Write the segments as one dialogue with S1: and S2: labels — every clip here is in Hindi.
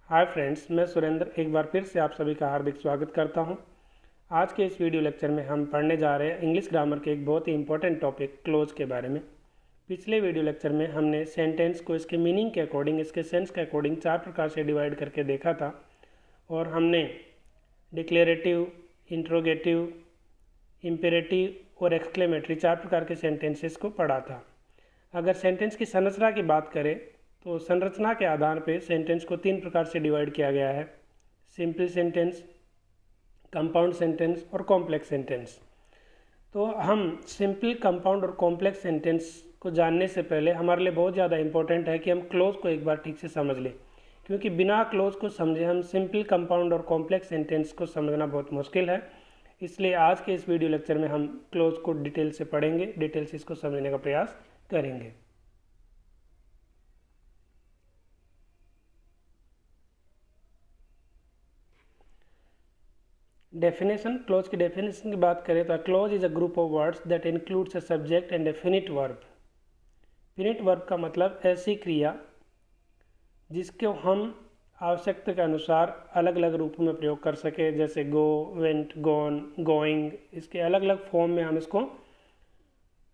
S1: हाय फ्रेंड्स, मैं सुरेंद्र एक बार फिर से आप सभी का हार्दिक स्वागत करता हूं। आज के इस वीडियो लेक्चर में हम पढ़ने जा रहे हैं इंग्लिश ग्रामर के एक बहुत ही इंपॉर्टेंट टॉपिक क्लोज के बारे में। पिछले वीडियो लेक्चर में हमने सेंटेंस को इसके मीनिंग के अकॉर्डिंग, इसके सेंस के अकॉर्डिंग 4 प्रकार से डिवाइड करके देखा था और हमने डिक्लेरेटिव, इंट्रोगेटिव, इम्पेरेटिव और एक्सक्लेमेटरी 4 प्रकार के सेंटेंसेस को पढ़ा था। अगर सेंटेंस की संरचना की बात करें तो संरचना के आधार पर सेंटेंस को 3 प्रकार से डिवाइड किया गया है: सिंपल सेंटेंस, कंपाउंड सेंटेंस और कॉम्प्लेक्स सेंटेंस। तो हम सिंपल, कंपाउंड और कॉम्प्लेक्स सेंटेंस को जानने से पहले हमारे लिए बहुत ज़्यादा इंपॉर्टेंट है कि हम क्लोज को एक बार ठीक से समझ लें, क्योंकि बिना क्लोज को समझे हम सिंपल, कंपाउंड और कॉम्प्लेक्स सेंटेंस को समझना बहुत मुश्किल है। इसलिए आज के इस वीडियो लेक्चर में हम क्लोज को डिटेल से पढ़ेंगे, डिटेल से इसको समझने का प्रयास करेंगे। डेफिनेशन, क्लोज की डेफिनेशन की बात करें तो close is a group of words that includes a subject and A finite verb. Finite verb का मतलब ऐसी क्रिया जिसको हम आवश्यकता के अनुसार अलग अलग रूपों में प्रयोग कर सके, जैसे गो, वेंट, गॉन, गोइंग। इसके अलग अलग फॉर्म में हम इसको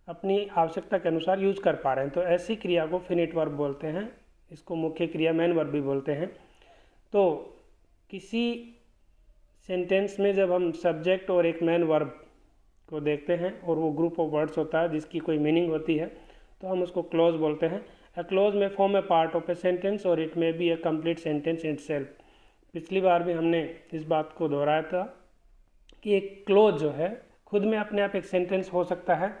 S1: अपनी आवश्यकता के अनुसार यूज कर पा रहे हैं, तो ऐसी क्रिया को फिनिट वर्ब बोलते हैं। इसको मुख्य क्रिया, मेन वर्ब भी बोलते हैं। तो किसी सेंटेंस में जब हम सब्जेक्ट और एक मेन वर्ब को देखते हैं और वो ग्रुप ऑफ वर्ड्स होता है जिसकी कोई मीनिंग होती है, तो हम उसको क्लोज बोलते हैं। अ क्लोज में form a part of a sentence और it may be a complete sentence itself. पिछली बार भी हमने इस बात को दोहराया था कि एक क्लोज जो है खुद में अपने आप एक सेंटेंस हो सकता है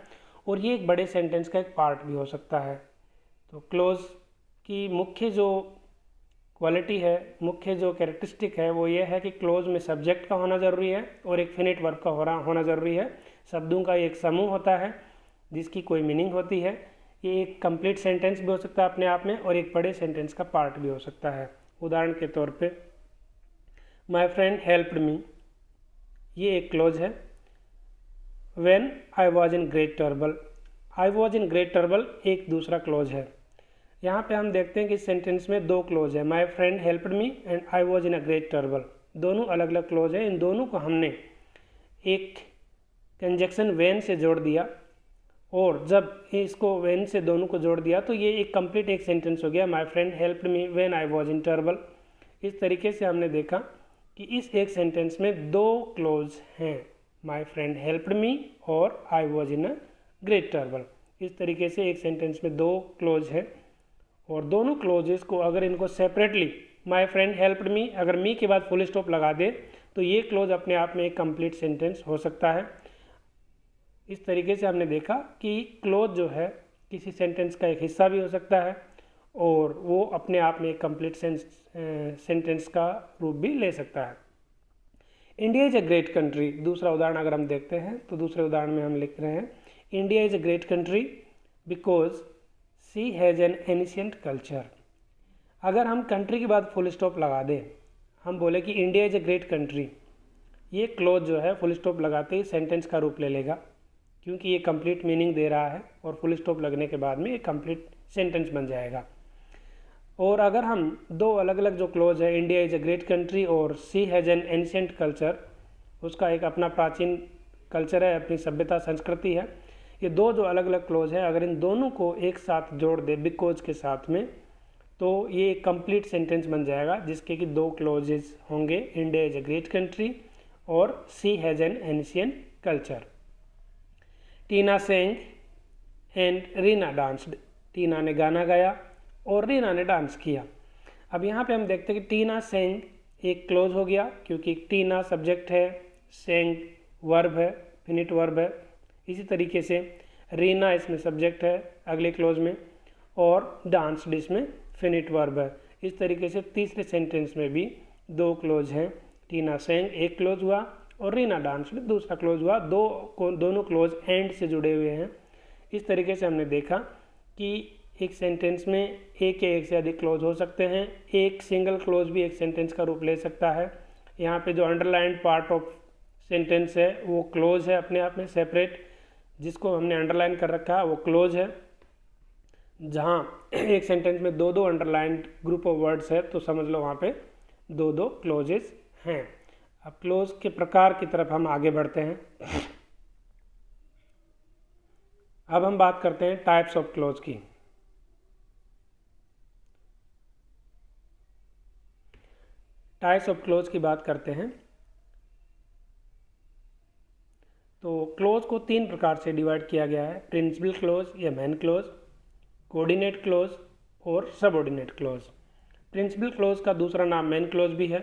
S1: और ये एक बड़े सेंटेंस का एक पार्ट भी हो सकता है। तो क्लोज की मुख्य जो क्वालिटी है, मुख्य जो कैरेक्टरिस्टिक है, वो ये है कि क्लोज में सब्जेक्ट का होना ज़रूरी है और एक फिनिट वर्ब का होना ज़रूरी है। शब्दों का एक समूह होता है जिसकी कोई मीनिंग होती है। ये एक कंप्लीट सेंटेंस भी हो सकता है अपने आप में और एक बड़े सेंटेंस का पार्ट भी हो सकता है। उदाहरण के तौर पे माई फ्रेंड हेल्प्ड मी, ये एक क्लोज है। When I was in great trouble, I was in great trouble एक दूसरा क्लोज है। यहाँ पे हम देखते हैं कि इस सेंटेंस में दो क्लोज है, my friend helped me and I was in a great trouble. दोनों अलग अलग क्लोज है। इन दोनों को हमने एक कंजक्शन व्हेन से जोड़ दिया और जब इसको व्हेन से दोनों को जोड़ दिया तो ये एक कंप्लीट एक सेंटेंस हो गया, my friend helped me when I was in trouble. इस तरीके से हमने देखा कि इस एक सेंटेंस में दो क्लोज हैं, माई फ्रेंड हेल्प्ड मी और I was in a great trouble. इस तरीके से एक सेंटेंस में दो क्लोज है और दोनों क्लोजेस को अगर इनको separately my friend helped me, अगर मी के बाद फुल स्टॉप लगा दे तो ये क्लोज अपने आप में एक कंप्लीट सेंटेंस हो सकता है। इस तरीके से हमने देखा कि क्लोज जो है किसी सेंटेंस का एक हिस्सा भी हो सकता है और वो अपने आप में एक कंप्लीट सेंटेंस का रूप भी ले सकता है। India is a great country, दूसरा उदाहरण अगर हम देखते हैं तो दूसरे उदाहरण में हम लिख रहे हैं India is a great country because she has an ancient culture. अगर हम कंट्री के बाद फुल स्टॉप लगा दें, हम बोले कि India is a great country, ये क्लोज जो है फुल स्टॉप लगाते ही सेंटेंस का रूप ले लेगा, क्योंकि ये कंप्लीट मीनिंग दे रहा है और फुल स्टॉप लगने के बाद में एक कंप्लीट सेंटेंस बन जाएगा। और अगर हम दो अलग अलग जो क्लोज है, India is a great country और she has an ancient culture, उसका एक अपना प्राचीन कल्चर है, अपनी सभ्यता, संस्कृति है, ये दो जो अलग अलग क्लोज है, अगर इन दोनों को एक साथ जोड़ दे बिकॉज के साथ में, तो ये एक कंप्लीट सेंटेंस बन जाएगा जिसके कि दो क्लोजेस होंगे, India is a great country और she has an ancient culture. Tina sang and Reena danced, Tina ने गाना गाया और रीना ने डांस किया। अब यहाँ पे हम देखते हैं कि टीना सेंग एक क्लोज हो गया, क्योंकि टीना सब्जेक्ट है, सेंग वर्ब है, फिनिट वर्ब है। इसी तरीके से रीना इसमें सब्जेक्ट है अगले क्लोज में और डांस्ड इसमें फिनिट वर्ब है। इस तरीके से तीसरे सेंटेंस में भी दो क्लोज हैं, टीना सेंग एक क्लोज हुआ और रीना डांस्ड दूसरा क्लोज हुआ। दोनों क्लोज एंड से जुड़े हुए हैं। इस तरीके से हमने देखा कि एक सेंटेंस में एक या एक से अधिक क्लोज हो सकते हैं। एक सिंगल क्लोज भी एक सेंटेंस का रूप ले सकता है। यहाँ पे जो अंडरलाइंड पार्ट ऑफ सेंटेंस है वो क्लोज है अपने आप में सेपरेट, जिसको हमने अंडरलाइन कर रखा है वो क्लोज है। जहाँ एक सेंटेंस में दो दो अंडरलाइंड ग्रुप ऑफ वर्ड्स है तो समझ लो वहाँ पे दो दो क्लोजेस हैं। अब क्लोज के प्रकार की तरफ हम आगे बढ़ते हैं। अब हम बात करते हैं टाइप्स ऑफ क्लोज की। टाइप्स ऑफ क्लोज की बात करते हैं तो क्लोज को 3 प्रकार से डिवाइड किया गया है, प्रिंसिपल क्लोज या मेन क्लोज, कोऑर्डिनेट क्लोज और सबऑर्डिनेट क्लोज। प्रिंसिपल क्लोज का दूसरा नाम मेन क्लोज भी है।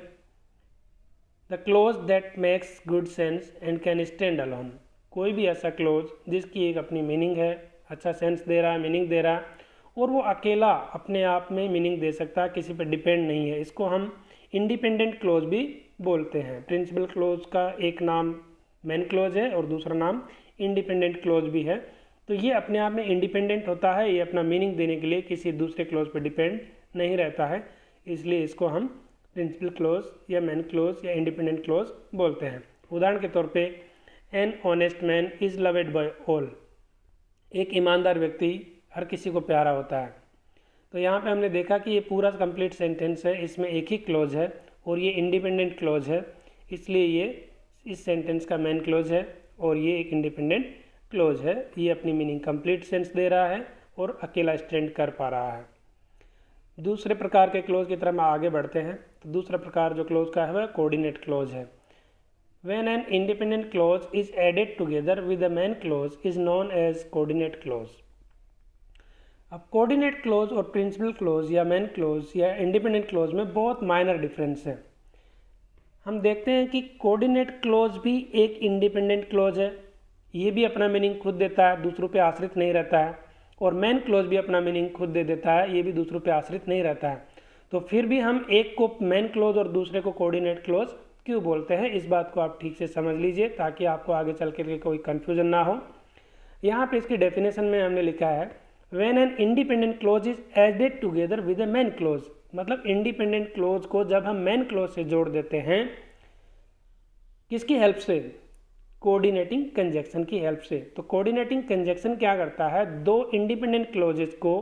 S1: The clause that makes good sense and can stand alone. कोई भी ऐसा क्लोज जिसकी एक अपनी मीनिंग है, अच्छा सेंस दे रहा है, मीनिंग दे रहा है और वो अकेला अपने आप में मीनिंग दे सकता है, किसी पर डिपेंड नहीं है, इसको हम इंडिपेंडेंट क्लोज भी बोलते हैं। प्रिंसिपल क्लोज का एक नाम मेन क्लोज है और दूसरा नाम इंडिपेंडेंट क्लोज भी है। तो ये अपने आप में इंडिपेंडेंट होता है, ये अपना मीनिंग देने के लिए किसी दूसरे क्लोज पर डिपेंड नहीं रहता है, इसलिए इसको हम प्रिंसिपल क्लोज या मेन क्लोज या इंडिपेंडेंट क्लोज बोलते हैं। उदाहरण के तौर पे an honest man is loved by all. एक ईमानदार व्यक्ति हर किसी को प्यारा होता है। तो यहाँ पे हमने देखा कि ये पूरा कंप्लीट सेंटेंस है, इसमें एक ही क्लोज है और ये इंडिपेंडेंट क्लोज है, इसलिए ये इस सेंटेंस का मेन क्लोज है और ये एक इंडिपेंडेंट क्लोज है। ये अपनी मीनिंग कंप्लीट सेंस दे रहा है और अकेला स्टैंड कर पा रहा है। दूसरे प्रकार के क्लोज की तरफ हम आगे बढ़ते हैं। तो दूसरा प्रकार जो क्लोज का है वह कोऑर्डिनेट क्लोज है। When an independent clause is added together with the main clause is known as coordinate clause. अब कोऑर्डिनेट क्लोज और प्रिंसिपल क्लोज या मेन क्लोज या इंडिपेंडेंट क्लोज में बहुत माइनर डिफरेंस है। हम देखते हैं कि कोऑर्डिनेट क्लोज भी एक इंडिपेंडेंट क्लोज है, ये भी अपना मीनिंग खुद देता है, दूसरों पे आश्रित नहीं रहता है, और मेन क्लोज भी अपना मीनिंग खुद दे देता है, ये भी दूसरों पे आश्रित नहीं रहता है। तो फिर भी हम एक को मेन क्लोज और दूसरे को कोऑर्डिनेट क्लोज क्यों बोलते हैं, इस बात को आप ठीक से समझ लीजिए ताकि आपको आगे चल के कोई कन्फ्यूजन ना हो। यहाँ पे इसकी डेफिनेशन में हमने लिखा है when an independent clause is added together with a main clause. मतलब इंडिपेंडेंट क्लोज को जब हम मेन क्लोज से जोड़ देते हैं, किसकी हेल्प से? कोऑर्डिनेटिंग कंजक्शन की हेल्प से। तो कोऑर्डिनेटिंग कंजक्शन क्या करता है? दो इंडिपेंडेंट क्लोजेस को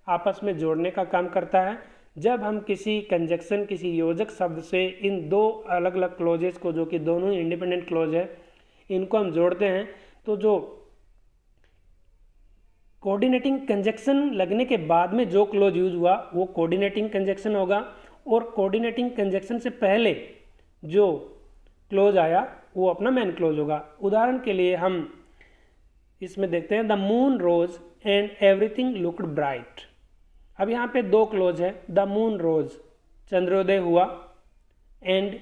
S1: आपस में जोड़ने का काम करता है। जब हम किसी कंजक्शन, किसी योजक शब्द से इन दो अलग अलग क्लोजेस को, जो कि दोनों ही इंडिपेंडेंट क्लोज है, इनको हम जोड़ते हैं, तो जो कोऑर्डिनेटिंग कंजक्शन लगने के बाद में जो क्लोज यूज हुआ वो कोऑर्डिनेटिंग कंजक्शन होगा, और कोऑर्डिनेटिंग कंजक्शन से पहले जो क्लोज आया वो अपना मेन क्लोज होगा। उदाहरण के लिए हम इसमें देखते हैं the moon rose and everything looked bright. अब यहाँ पे दो क्लोज है, द मून रोज चंद्रोदय हुआ, एंड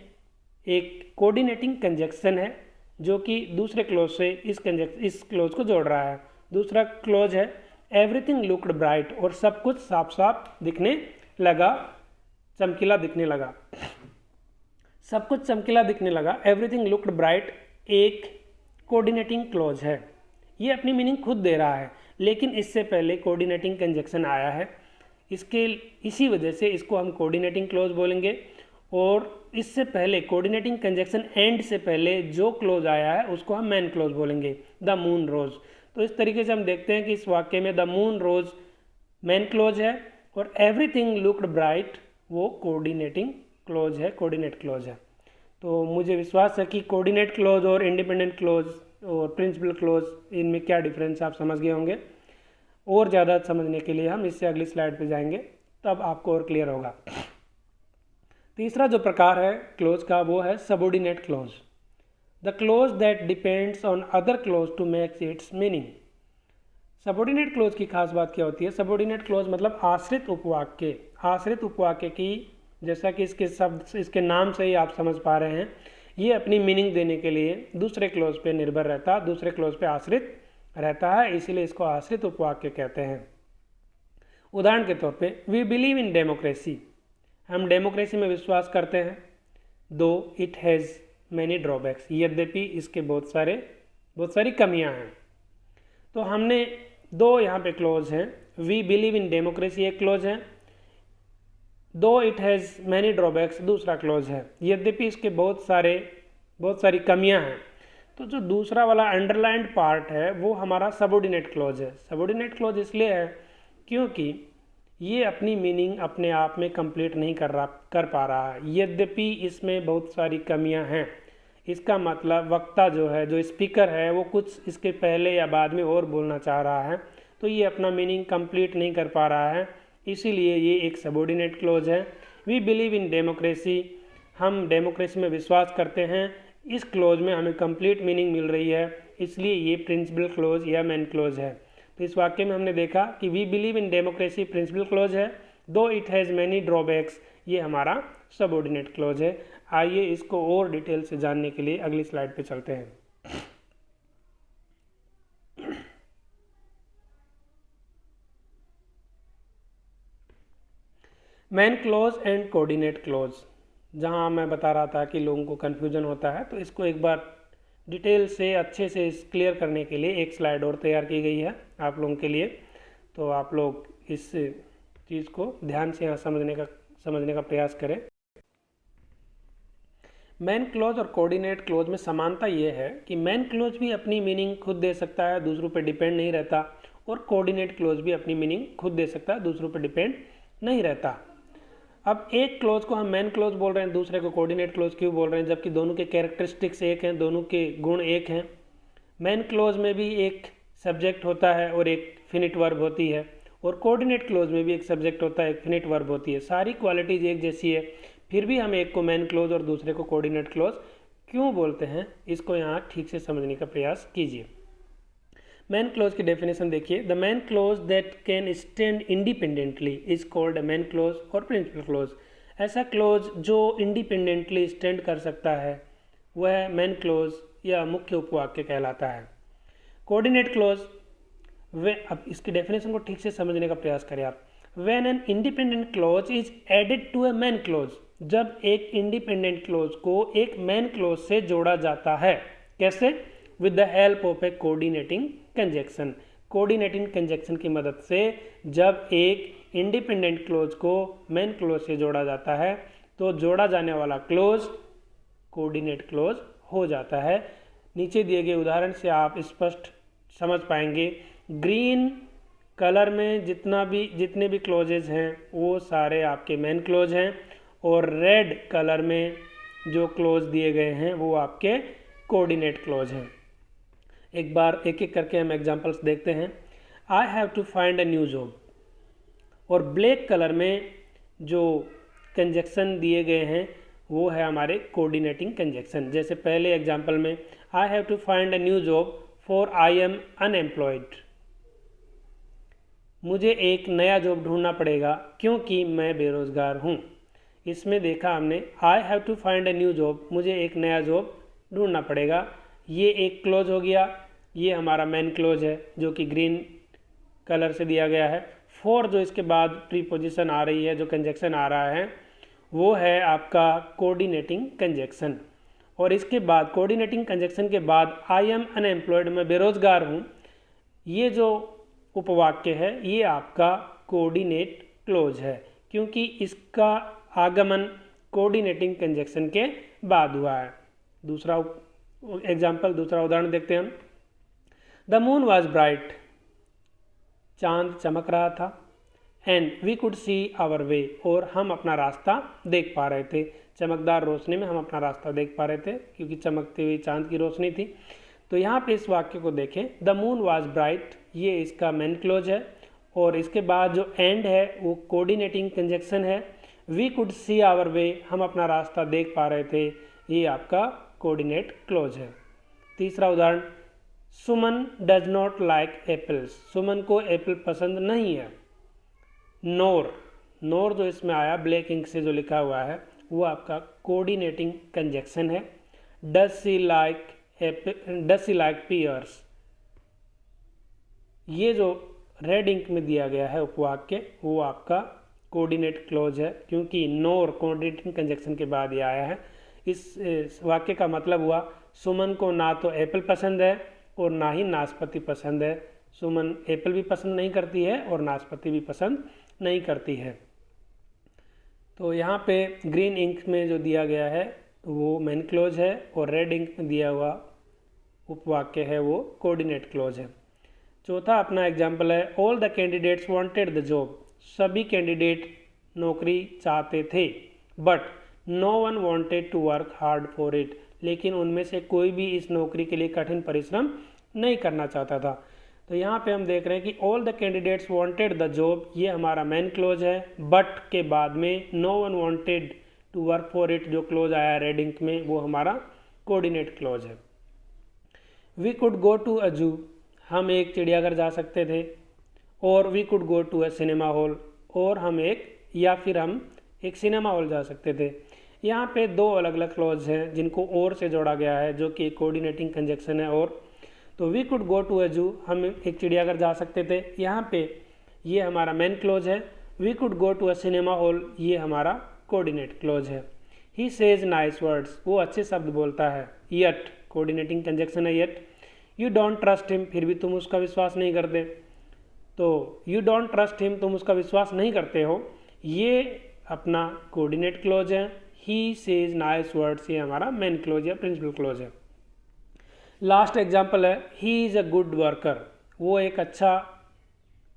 S1: एक कोऑर्डिनेटिंग कंजक्शन है जो कि दूसरे क्लोज से इस क्लोज को जोड़ रहा है। दूसरा क्लोज है एवरीथिंग लुक्ड ब्राइट, और सब कुछ साफ साफ दिखने लगा, चमकीला दिखने लगा। सब कुछ चमकीला दिखने लगा, एवरीथिंग लुक्ड ब्राइट एक कोऑर्डिनेटिंग क्लोज है, ये अपनी मीनिंग खुद दे रहा है, लेकिन इससे पहले कोऑर्डिनेटिंग कंजक्शन आया है, इसी वजह से इसको हम कोऑर्डिनेटिंग क्लोज बोलेंगे। और इससे पहले कोऑर्डिनेटिंग कंजक्शन एंड से पहले जो क्लोज आया है उसको हम मेन क्लोज बोलेंगे, द मून रोज। तो इस तरीके से हम देखते हैं कि इस वाक्य में the moon rose main clause है और एवरीथिंग लुक्ड ब्राइट वो कोऑर्डिनेटिंग क्लोज है, कोऑर्डिनेट क्लोज है। तो मुझे विश्वास है कि कोऑर्डिनेट क्लोज और इंडिपेंडेंट क्लोज और प्रिंसिपल क्लोज, इनमें क्या डिफरेंस आप समझ गए होंगे। और ज़्यादा समझने के लिए हम इससे अगली स्लाइड पे जाएंगे, तब आपको और क्लियर होगा। तीसरा जो प्रकार है क्लोज का वो है subordinate clause. The clause that depends on other clause to make its meaning. Subordinate clause की खास बात क्या होती है? सबऑर्डिनेट क्लोज मतलब आश्रित उपवाक्य। आश्रित उपवाक्य की, जैसा कि इसके नाम से ही आप समझ पा रहे हैं, ये अपनी मीनिंग देने के लिए दूसरे क्लोज पे निर्भर रहता है, दूसरे क्लोज पे आश्रित रहता है, इसीलिए इसको आश्रित उपवाक्य कहते हैं। उदाहरण के तौर पे वी बिलीव इन डेमोक्रेसी। हम डेमोक्रेसी में विश्वास करते हैं, दो इट हैज़ मैनी ड्रॉबैक्स, यद्यपि इसके बहुत सारी कमियां हैं। तो हमने दो यहाँ पे क्लोज हैं, वी बिलीव इन डेमोक्रेसी एक क्लोज है, though it has many drawbacks दूसरा क्लोज है, यद्यपि इसके बहुत सारी कमियां हैं। तो जो दूसरा वाला अंडरलाइंड पार्ट है वो हमारा सबऑर्डिनेट क्लोज है। सबऑर्डिनेट क्लोज इसलिए है क्योंकि ये अपनी मीनिंग अपने आप में कंप्लीट नहीं कर पा रहा है, यद्यपि इसमें बहुत सारी कमियां हैं। इसका मतलब वक्ता जो है, जो स्पीकर है, वो कुछ इसके पहले या बाद में और बोलना चाह रहा है, तो ये अपना मीनिंग कंप्लीट नहीं कर पा रहा है, इसीलिए ये एक सबऑर्डिनेट क्लोज है। वी बिलीव इन डेमोक्रेसी, हम डेमोक्रेसी में विश्वास करते हैं। इस क्लोज में हमें कंप्लीट मीनिंग मिल रही है, इसलिए ये प्रिंसिपल क्लोज या मेन क्लोज है। तो इस वाक्य में हमने देखा कि we believe in democracy principal clause है, though it has many drawbacks, ये हमारा सबऑर्डिनेट क्लोज है। आइए इसको और डिटेल से जानने के लिए अगली स्लाइड पे चलते हैं। Main close and coordinate close, जहां मैं बता रहा था कि लोगों को कन्फ्यूजन होता है, तो इसको एक बार डिटेल से अच्छे से क्लियर करने के लिए एक स्लाइड और तैयार की गई है आप लोगों के लिए। तो आप लोग इस चीज़ को ध्यान से यहाँ समझने का प्रयास करें। मेन क्लोज और कोऑर्डिनेट क्लोज में समानता ये है कि मेन क्लोज भी अपनी मीनिंग खुद दे सकता है, दूसरों पर डिपेंड नहीं रहता, और कोऑर्डिनेट क्लोज भी अपनी मीनिंग खुद दे सकता है, दूसरों पर डिपेंड नहीं रहता। अब एक क्लोज को हम मेन क्लोज बोल रहे हैं, दूसरे को कोऑर्डिनेट क्लोज क्यों बोल रहे हैं, जबकि दोनों के कैरेक्टरिस्टिक्स एक हैं, दोनों के गुण एक हैं। मेन क्लोज में भी एक सब्जेक्ट होता है और एक फिनिट वर्ब होती है, और कोऑर्डिनेट क्लोज में भी एक सब्जेक्ट होता है, एक फिनिट वर्ब होती है। सारी क्वालिटीज एक जैसी है, फिर भी हम एक को मेन क्लोज और दूसरे को कोऑर्डिनेट क्लोज क्यों बोलते हैं, इसको यहाँ ठीक से समझने का प्रयास कीजिए। मेन क्लोज की डेफिनेशन देखिए, the main close that can stand independently is called a main close और प्रिंसिपल क्लोज। ऐसा क्लोज जो इंडिपेंडेंटली स्टैंड कर सकता है वह मेन क्लोज या मुख्य उपवाक्य कहलाता है। कोऑर्डिनेट क्लोज, वे अब इसकी डेफिनेशन को ठीक से समझने का प्रयास करें आप। When an independent clause is added to a main clause, जब एक इंडिपेंडेंट क्लोज को एक मेन क्लोज से जोड़ा जाता है, कैसे? With the help of A coordinating conjunction. Coordinating conjunction की मदद से जब एक इंडिपेंडेंट क्लोज को मेन क्लोज से जोड़ा जाता है तो जोड़ा जाने वाला क्लोज कोऑर्डिनेट क्लोज हो जाता है। नीचे दिए गए उदाहरण से आप स्पष्ट समझ पाएंगे। ग्रीन कलर में जितने भी क्लोजेज हैं वो सारे आपके मेन क्लोज हैं, और रेड कलर में जो क्लोज दिए गए हैं वो आपके कोऑर्डिनेट क्लोज हैं। एक बार एक एक करके हम एग्जांपल्स देखते हैं। I have to find a new job, और ब्लैक कलर में जो कंजक्शन दिए गए हैं वो है हमारे कोऑर्डिनेटिंग कंजक्शन। जैसे पहले एग्जांपल में I have to find a new job for I am unemployed, मुझे एक नया जॉब ढूंढना पड़ेगा क्योंकि मैं बेरोज़गार हूँ। इसमें देखा हमने I have to find a new job, मुझे एक नया जॉब ढूंढना पड़ेगा, ये एक क्लोज हो गया, ये हमारा मेन क्लोज है जो कि ग्रीन कलर से दिया गया है। फॉर जो इसके बाद प्रीपोजिशन आ रही है, जो कंजक्शन आ रहा है वो है आपका कोऑर्डिनेटिंग कंजक्शन, और इसके बाद कोऑर्डिनेटिंग कंजक्शन के बाद आई एम अनएम्प्लॉयड, मैं बेरोज़गार हूँ, ये जो उपवाक्य है ये आपका कोऑर्डिनेट क्लोज है, क्योंकि इसका आगमन कोऑर्डिनेटिंग कंजक्शन के बाद हुआ है। दूसरा उदाहरण देखते हैं हम। द मून वॉज ब्राइट, चांद चमक रहा था, and we could see our way, और हम अपना रास्ता देख पा रहे थे। चमकदार रोशनी में हम अपना रास्ता देख पा रहे थे क्योंकि चमकती हुई चांद की रोशनी थी। तो यहाँ पे इस वाक्य को देखें, द मून वॉज ब्राइट, ये इसका मेन क्लोज है, और इसके बाद जो एंड है वो कोऑर्डिनेटिंग कंजक्शन है। We could see our way, हम अपना रास्ता देख पा रहे थे, ये आपका कोऑर्डिनेट क्लोज है। तीसरा उदाहरण, सुमन डज नॉट लाइक एप्पल्स, सुमन को एप्पल पसंद नहीं है। नोर जो इसमें आया ब्लैक इंक से जो लिखा हुआ है वो आपका कोऑर्डिनेटिंग कंजक्शन है। डज सी लाइक पीयर्स, ये जो रेड इंक में दिया गया है उपवाक्य वो आपका कोऑर्डिनेट क्लोज है, क्योंकि नोर कोऑर्डिनेटिंग कंजक्शन के बाद ये आया है। इस वाक्य का मतलब हुआ सुमन को ना तो एप्पल पसंद है और ना ही नाशपाती पसंद है। सुमन एप्पल भी पसंद नहीं करती है और नाशपाती भी पसंद नहीं करती है। तो यहाँ पे ग्रीन इंक में जो दिया गया है वो मेन क्लोज है, और रेड इंक में दिया हुआ उपवाक्य है वो कोऑर्डिनेट क्लोज है। चौथा अपना एग्जाम्पल है, all the candidates wanted the job, सभी कैंडिडेट नौकरी चाहते थे, but no one wanted to work hard for it, लेकिन उनमें से कोई भी इस नौकरी के लिए कठिन परिश्रम नहीं करना चाहता था। तो यहाँ पे हम देख रहे हैं कि all the candidates wanted the job, ये हमारा मेन क्लोज है। बट के बाद में no one wanted to work for it जो क्लोज आया रेड इंक में, वो हमारा कोऑर्डिनेट क्लोज है। We could go to a zoo, हम एक चिड़ियाघर जा सकते थे। और we could go to a cinema hall, और हम एक सिनेमा हॉल जा सकते थे। यहाँ पे दो अलग अलग क्लॉज हैं जिनको और से जोड़ा गया है, जो कि कोऑर्डिनेटिंग कंजक्शन है। और तो we could go to a zoo, हम एक चिड़ियाघर जा सकते थे, यहाँ पे ये हमारा मेन क्लॉज है। We could go to a cinema hall, ये हमारा कोऑर्डिनेट क्लॉज है। ही सेज नाइस वर्ड्स, वो अच्छे शब्द बोलता है। यट कोऑर्डिनेटिंग कंजक्शन है yet. You don't trust him, फिर भी तुम उसका विश्वास नहीं करते। तो यू डोंट ट्रस्ट हिम, तुम उसका विश्वास नहीं करते हो, ये अपना कोऑर्डिनेट क्लॉज है। ही सेज नाइस वर्ड्स, ये हमारा मेन क्लॉज या प्रिंसिपल क्लॉज है। लास्ट एग्जाम्पल है he is a good worker, वो एक अच्छा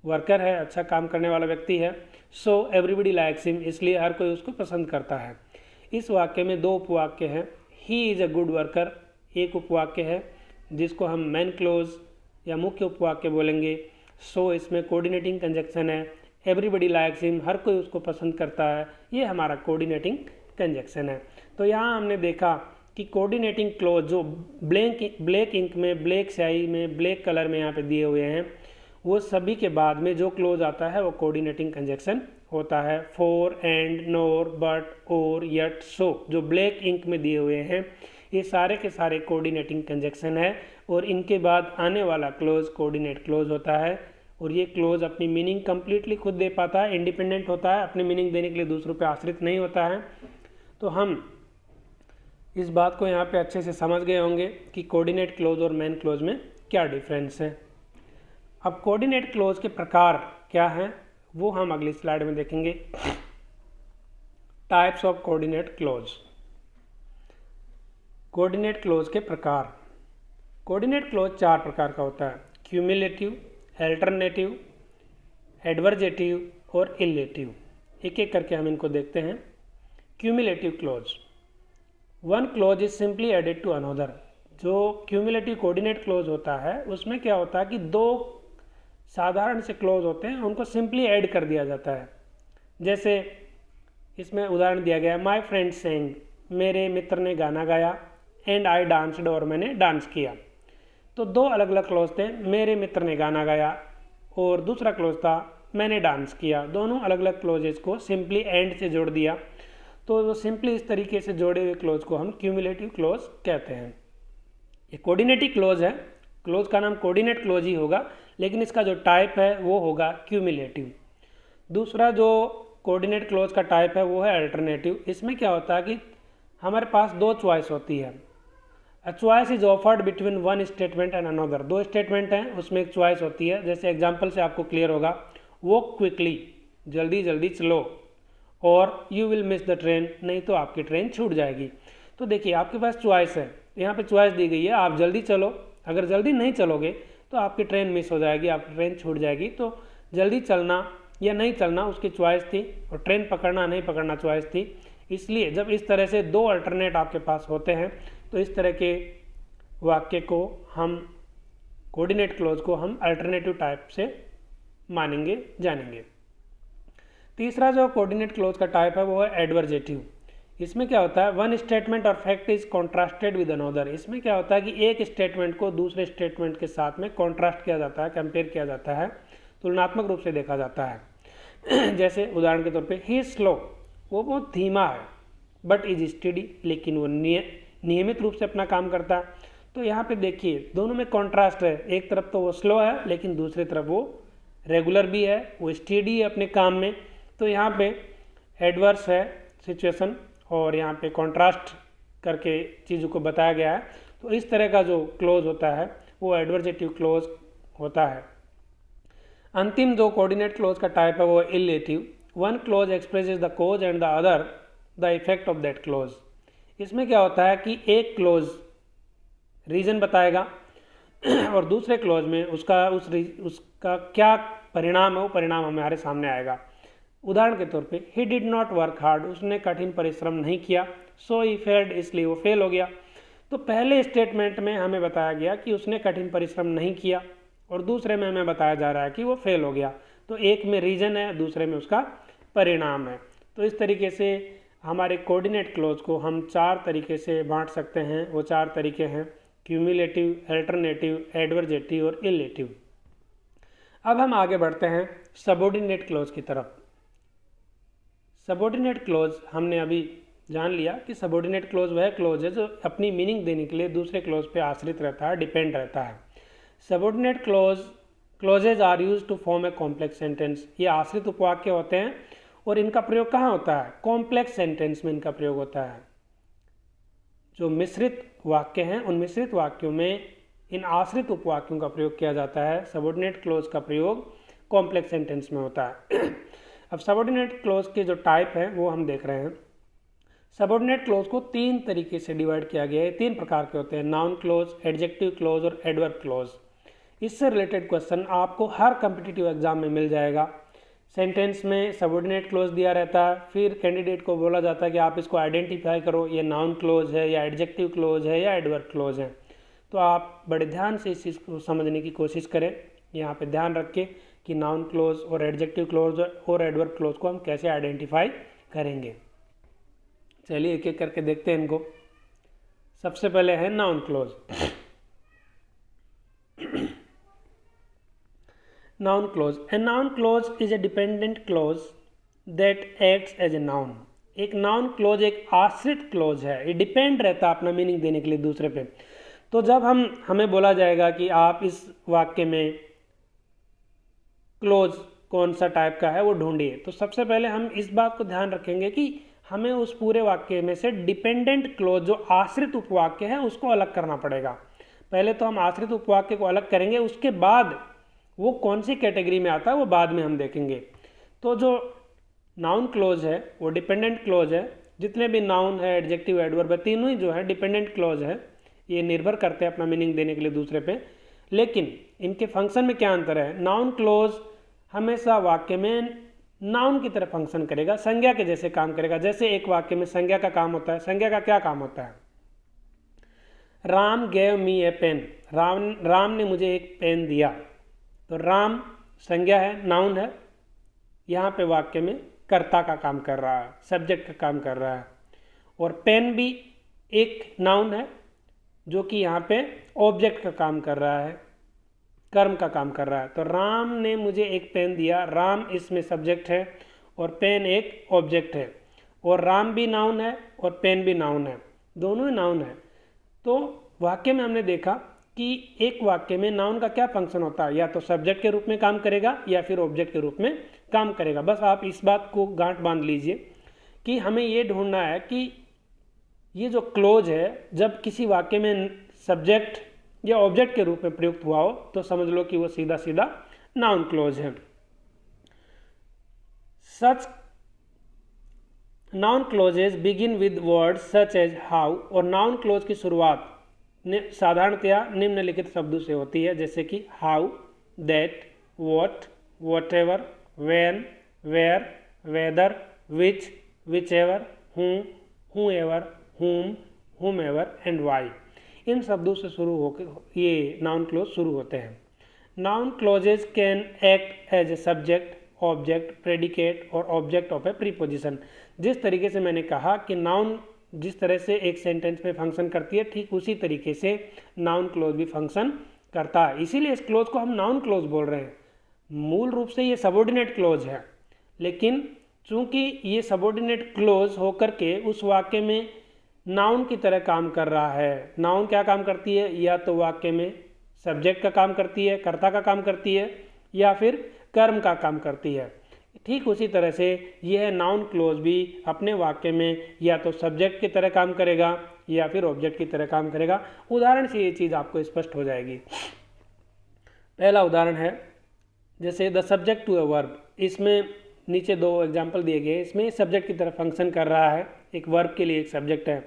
S1: वर्कर है, अच्छा काम करने वाला व्यक्ति है। सो एवरीबडी लाइक्स हिम, इसलिए हर कोई उसको पसंद करता है। इस वाक्य में दो उपवाक्य हैं। He is a good worker एक उपवाक्य है जिसको हम मेन क्लोज या मुख्य उपवाक्य बोलेंगे। सो इसमें कोऑर्डिनेटिंग कंजक्शन है। एवरीबडी लाइक्स हिम, हर कोई उसको पसंद करता है, ये हमारा कोऑर्डिनेटिंग कंजक्शन है। तो यहाँ हमने देखा कि कोऑर्डिनेटिंग क्लोज जो ब्लैक इंक में, ब्लैक स्याही में, ब्लैक कलर में यहाँ पे दिए हुए हैं, वो सभी के बाद में जो क्लोज आता है वो कोऑर्डिनेटिंग कंजक्शन होता है। फॉर, एंड, नोर, बट, और, यट, सो, जो ब्लैक इंक में दिए हुए हैं ये सारे के सारे कोऑर्डिनेटिंग कंजक्शन है। और इनके बाद आने वाला क्लोज कोऑर्डिनेट क्लोज होता है। और ये क्लोज अपनी मीनिंग कंप्लीटली खुद दे पाता है, इंडिपेंडेंट होता है, अपनी मीनिंग देने के लिए दूसरों पे आश्रित नहीं होता है। तो हम इस बात को यहाँ पे अच्छे से समझ गए होंगे कि कोऑर्डिनेट क्लोज और मेन क्लोज में क्या डिफरेंस है। अब कोऑर्डिनेट क्लोज के प्रकार क्या हैं वो हम अगली स्लाइड में देखेंगे। Types of coordinate close. Coordinate close के प्रकार। कोऑर्डिनेट क्लोज चार प्रकार का होता है: क्यूमुलेटिव, अल्टरनेटिव, एडवर्जेटिव और इलेटिव। एक एक करके हम इनको देखते हैं। Cumulative clause, one clause is simply added to another. जो क्यूमुलेटिव कोऑर्डिनेट क्लोज होता है उसमें क्या होता है कि दो साधारण से क्लोज होते हैं, उनको सिंपली ऐड कर दिया जाता है। जैसे इसमें उदाहरण दिया गया है, माई फ्रेंड सेंग, मेरे मित्र ने गाना गाया, एंड आई डांस्ड, और मैंने डांस किया। तो दो अलग अलग क्लोज थे, मेरे मित्र ने गाना गाया और दूसरा क्लोज था मैंने डांस किया। दोनों अलग अलग क्लोजेस को सिंपली एंड से जोड़ दिया। तो वो सिंपली इस तरीके से जोड़े हुए क्लोज को हम क्यूमुलेटिव क्लोज कहते हैं। ये कोऑर्डिनेटिव क्लोज है, क्लोज का नाम कोऑर्डिनेट क्लोज ही होगा, लेकिन इसका जो टाइप है वो होगा क्यूमुलेटिव। दूसरा जो कोऑर्डिनेट क्लोज का टाइप है वो है अल्टरनेटिव। इसमें क्या होता है कि हमारे पास दो चॉइस होती है। A choice is offered between one statement and another. दो स्टेटमेंट हैं, उसमें एक चॉइस होती है। जैसे एग्जाम्पल से आपको क्लियर होगा, वॉक क्विकली, जल्दी जल्दी चलो, और you will miss the train, नहीं तो आपकी ट्रेन छूट जाएगी। तो देखिए आपके पास चॉइस है, यहाँ पे चॉइस दी गई है, आप जल्दी चलो, अगर जल्दी नहीं चलोगे तो आपकी ट्रेन मिस हो जाएगी, आपकी ट्रेन छूट जाएगी। तो जल्दी चलना या नहीं चलना उसकी चॉइस थी, और ट्रेन पकड़ना नहीं पकड़ना चॉइस थी। इसलिए जब इस तरह से दो अल्टरनेट आपके पास होते हैं तो इस तरह के वाक्य को हम, कोऑर्डिनेट क्लोज को हम अल्टरनेटिव टाइप से मानेंगे, जानेंगे। तीसरा जो कोऑर्डिनेट क्लोज का टाइप है वो है एडवर्जेटिव। इसमें क्या होता है, वन स्टेटमेंट और fact is contrasted with another. इसमें क्या होता है कि एक स्टेटमेंट को दूसरे स्टेटमेंट के साथ में कॉन्ट्रास्ट किया जाता है, कंपेयर किया जाता है, तुलनात्मक रूप से देखा जाता है। जैसे उदाहरण के तौर पे ही इज स्लो, वो बहुत धीमा है, बट इज स्टडी, लेकिन वो नियमित रूप से अपना काम करता है। तो यहाँ पे देखिए दोनों में कॉन्ट्रास्ट है, एक तरफ तो वो स्लो है लेकिन दूसरी तरफ वो रेगुलर भी है, वो स्टडी है अपने काम में। तो यहाँ पे एडवर्स है सिचुएशन, और यहाँ पे कॉन्ट्रास्ट करके चीज़ों को बताया गया है। तो इस तरह का जो क्लोज होता है वो एडवर्जेटिव क्लोज होता है। अंतिम जो कोऑर्डिनेट क्लोज का टाइप है वो illative. One clause expresses the cause and the other the effect of that clause. इसमें क्या होता है कि एक क्लोज रीजन बताएगा और दूसरे क्लोज में उसका क्या परिणाम है, वो परिणाम हमारे सामने आएगा। उदाहरण के तौर पे he did not work hard, उसने कठिन परिश्रम नहीं किया, सो ही फेल्ड, इसलिए वो फेल हो गया। तो पहले स्टेटमेंट में हमें बताया गया कि उसने कठिन परिश्रम नहीं किया और दूसरे में हमें बताया जा रहा है कि वो फेल हो गया। तो एक में रीज़न है, दूसरे में उसका परिणाम है। तो इस तरीके से हमारे कोऑर्डिनेट क्लोज को हम 4 तरीके से बांट सकते हैं। वो 4 तरीके हैं क्यूमुलेटिव, अल्टरनेटिव, एडवर्जेटिव और इलेटिव। अब हम आगे बढ़ते हैं सबऑर्डिनेट क्लोज की तरफ। सबऑर्डिनेट क्लोज हमने अभी जान लिया कि सबऑर्डिनेट क्लोज वह क्लोज है जो अपनी मीनिंग देने के लिए दूसरे क्लोज पे आश्रित रहता है, डिपेंड रहता है। Subordinate clauses are use to form a complex sentence. ये आश्रित उपवाक्य होते हैं और इनका प्रयोग कहाँ होता है? कॉम्प्लेक्स सेंटेंस में इनका प्रयोग होता है। जो मिश्रित वाक्य हैं उन मिश्रित वाक्यों में इन आश्रित उपवाक्यों का प्रयोग किया जाता है। सबऑर्डिनेट क्लोज का प्रयोग कॉम्प्लेक्स सेंटेंस में होता है। अब सबऑर्डिनेट क्लोज के जो टाइप हैं वो हम देख रहे हैं। सबऑर्डिनेट क्लोज को 3 तरीके से डिवाइड किया गया है। 3 प्रकार के होते हैं, नाउन क्लोज, एडजेक्टिव क्लोज और एडवर्ब क्लोज। इससे रिलेटेड क्वेश्चन आपको हर कॉम्पिटिटिव एग्जाम में मिल जाएगा। सेंटेंस में सबऑर्डिनेट क्लोज दिया रहता है, फिर कैंडिडेट को बोला जाता है कि आप इसको आइडेंटिफाई करो, ये नाउन क्लोज है या एडजेक्टिव क्लोज है या एडवर्ब क्लोज है। तो आप बड़े ध्यान से इस चीज़ को समझने की कोशिश करें। यहाँ पे ध्यान रखें कि नाउन क्लोज और एडजेक्टिव क्लोज और एडवर्ब क्लोज को हम कैसे आइडेंटिफाई करेंगे। चलिए एक एक करके देखते हैं इनको। सबसे पहले है noun clause. Noun clause, a noun clause is a dependent clause that acts as a noun. एक नाउन क्लोज एक आश्रित क्लोज है, ये डिपेंड रहता है अपना मीनिंग देने के लिए दूसरे पे। तो जब हमें बोला जाएगा कि आप इस वाक्य में क्लोज कौन सा टाइप का है वो ढूंढिए, तो सबसे पहले हम इस बात को ध्यान रखेंगे कि हमें उस पूरे वाक्य में से डिपेंडेंट क्लोज जो आश्रित उपवाक्य है उसको अलग करना पड़ेगा। पहले तो हम आश्रित उपवाक्य को अलग करेंगे, उसके बाद वो कौन सी कैटेगरी में आता है वो बाद में हम देखेंगे। तो जो नाउन क्लोज है वो डिपेंडेंट क्लोज है। जितने भी नाउन है, एडजेक्टिव, एडवर्ब है, तीनों ही जो है डिपेंडेंट क्लोज है। ये निर्भर करते हैं अपना मीनिंग देने के लिए दूसरे पे, लेकिन इनके फंक्शन में क्या अंतर है? नाउन क्लोज हमेशा वाक्य में नाउन की तरह फंक्शन करेगा, संज्ञा के जैसे काम करेगा। जैसे एक वाक्य में संज्ञा का काम होता है, संज्ञा का क्या काम होता है? राम गेव मी ए पेन, राम ने मुझे एक पेन दिया। तो राम संज्ञा है, नाउन है, यहाँ पे वाक्य में कर्ता का काम कर रहा है, सब्जेक्ट का काम कर रहा है। और पेन भी एक नाउन है जो कि यहाँ पे ऑब्जेक्ट का काम कर रहा है, कर्म का काम कर रहा है। तो राम ने मुझे एक पेन दिया, राम इसमें सब्जेक्ट है और पेन एक ऑब्जेक्ट है। और राम भी नाउन है और पेन भी नाउन है, दोनों ही नाउन है। तो वाक्य में हमने देखा कि एक वाक्य में नाउन का क्या फंक्शन होता है, या तो सब्जेक्ट के रूप में काम करेगा या फिर ऑब्जेक्ट के रूप में काम करेगा। बस आप इस बात को गांठ बांध लीजिए कि हमें ये ढूंढना है कि ये जो क्लोज है जब किसी वाक्य में सब्जेक्ट या ऑब्जेक्ट के रूप में प्रयुक्त हुआ हो तो समझ लो कि वो सीधा सीधा नाउन क्लोज है। Such noun clauses begin with word such as how, और नाउन क्लोज की शुरुआत साधारणतया निम्नलिखित शब्दों से होती है, जैसे कि how, that, what, whatever, when, where, whether, which, whichever, whom, whoever, whom, whomever and why। इन शब्दों से शुरू होकर ये नाउन क्लोज शुरू होते हैं। Noun clauses can act as a subject, object, predicate और ऑब्जेक्ट ऑफ ए प्रीपोजिशन। जिस तरीके से मैंने कहा कि नाउन जिस तरह से एक सेंटेंस में फंक्शन करती है, ठीक उसी तरीके से नाउन क्लोज भी फंक्शन करता है। इसीलिए इस क्लोज को हम नाउन क्लोज बोल रहे हैं। मूल रूप से ये सबऑर्डिनेट क्लोज है, लेकिन चूंकि ये सबऑर्डिनेट क्लोज होकर के उस वाक्य में नाउन की तरह काम कर रहा है। नाउन क्या काम करती है? या तो वाक्य में सब्जेक्ट का काम करती है, कर्ता का काम करती है, या फिर कर्म का काम करती है। ठीक उसी तरह से यह नाउन क्लोज भी अपने वाक्य में या तो सब्जेक्ट की तरह काम करेगा या फिर ऑब्जेक्ट की तरह काम करेगा। उदाहरण से ये चीज़ आपको स्पष्ट हो जाएगी। पहला उदाहरण है जैसे the subject to a verb. इसमें नीचे 2 एग्जाम्पल दिए गए, इसमें सब्जेक्ट की तरह फंक्शन कर रहा है, एक वर्ब के लिए एक सब्जेक्ट है।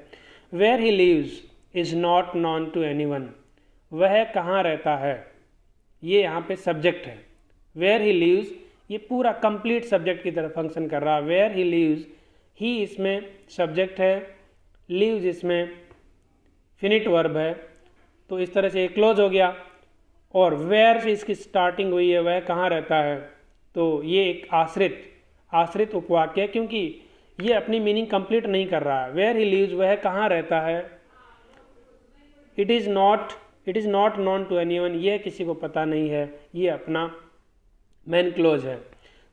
S1: Where he lives is not known to anyone, वह कहाँ रहता है, ये यहाँ पे सब्जेक्ट है। वेयर ही लिव्स ये पूरा कंप्लीट सब्जेक्ट की तरह फंक्शन कर रहा है। वेयर ही लिव्स, ही इसमें सब्जेक्ट है, लिव्स इसमें फिनिट वर्ब है, तो इस तरह से ये क्लोज हो गया। और वेयर से इसकी स्टार्टिंग हुई है, वह कहाँ रहता है, तो ये एक आश्रित उपवाक्य है, क्योंकि ये अपनी मीनिंग कंप्लीट नहीं कर रहा है। वेयर ही लिव्स, वह कहाँ रहता है। It is not known to anyone, ये किसी को पता नहीं है, ये अपना मेन क्लोज है।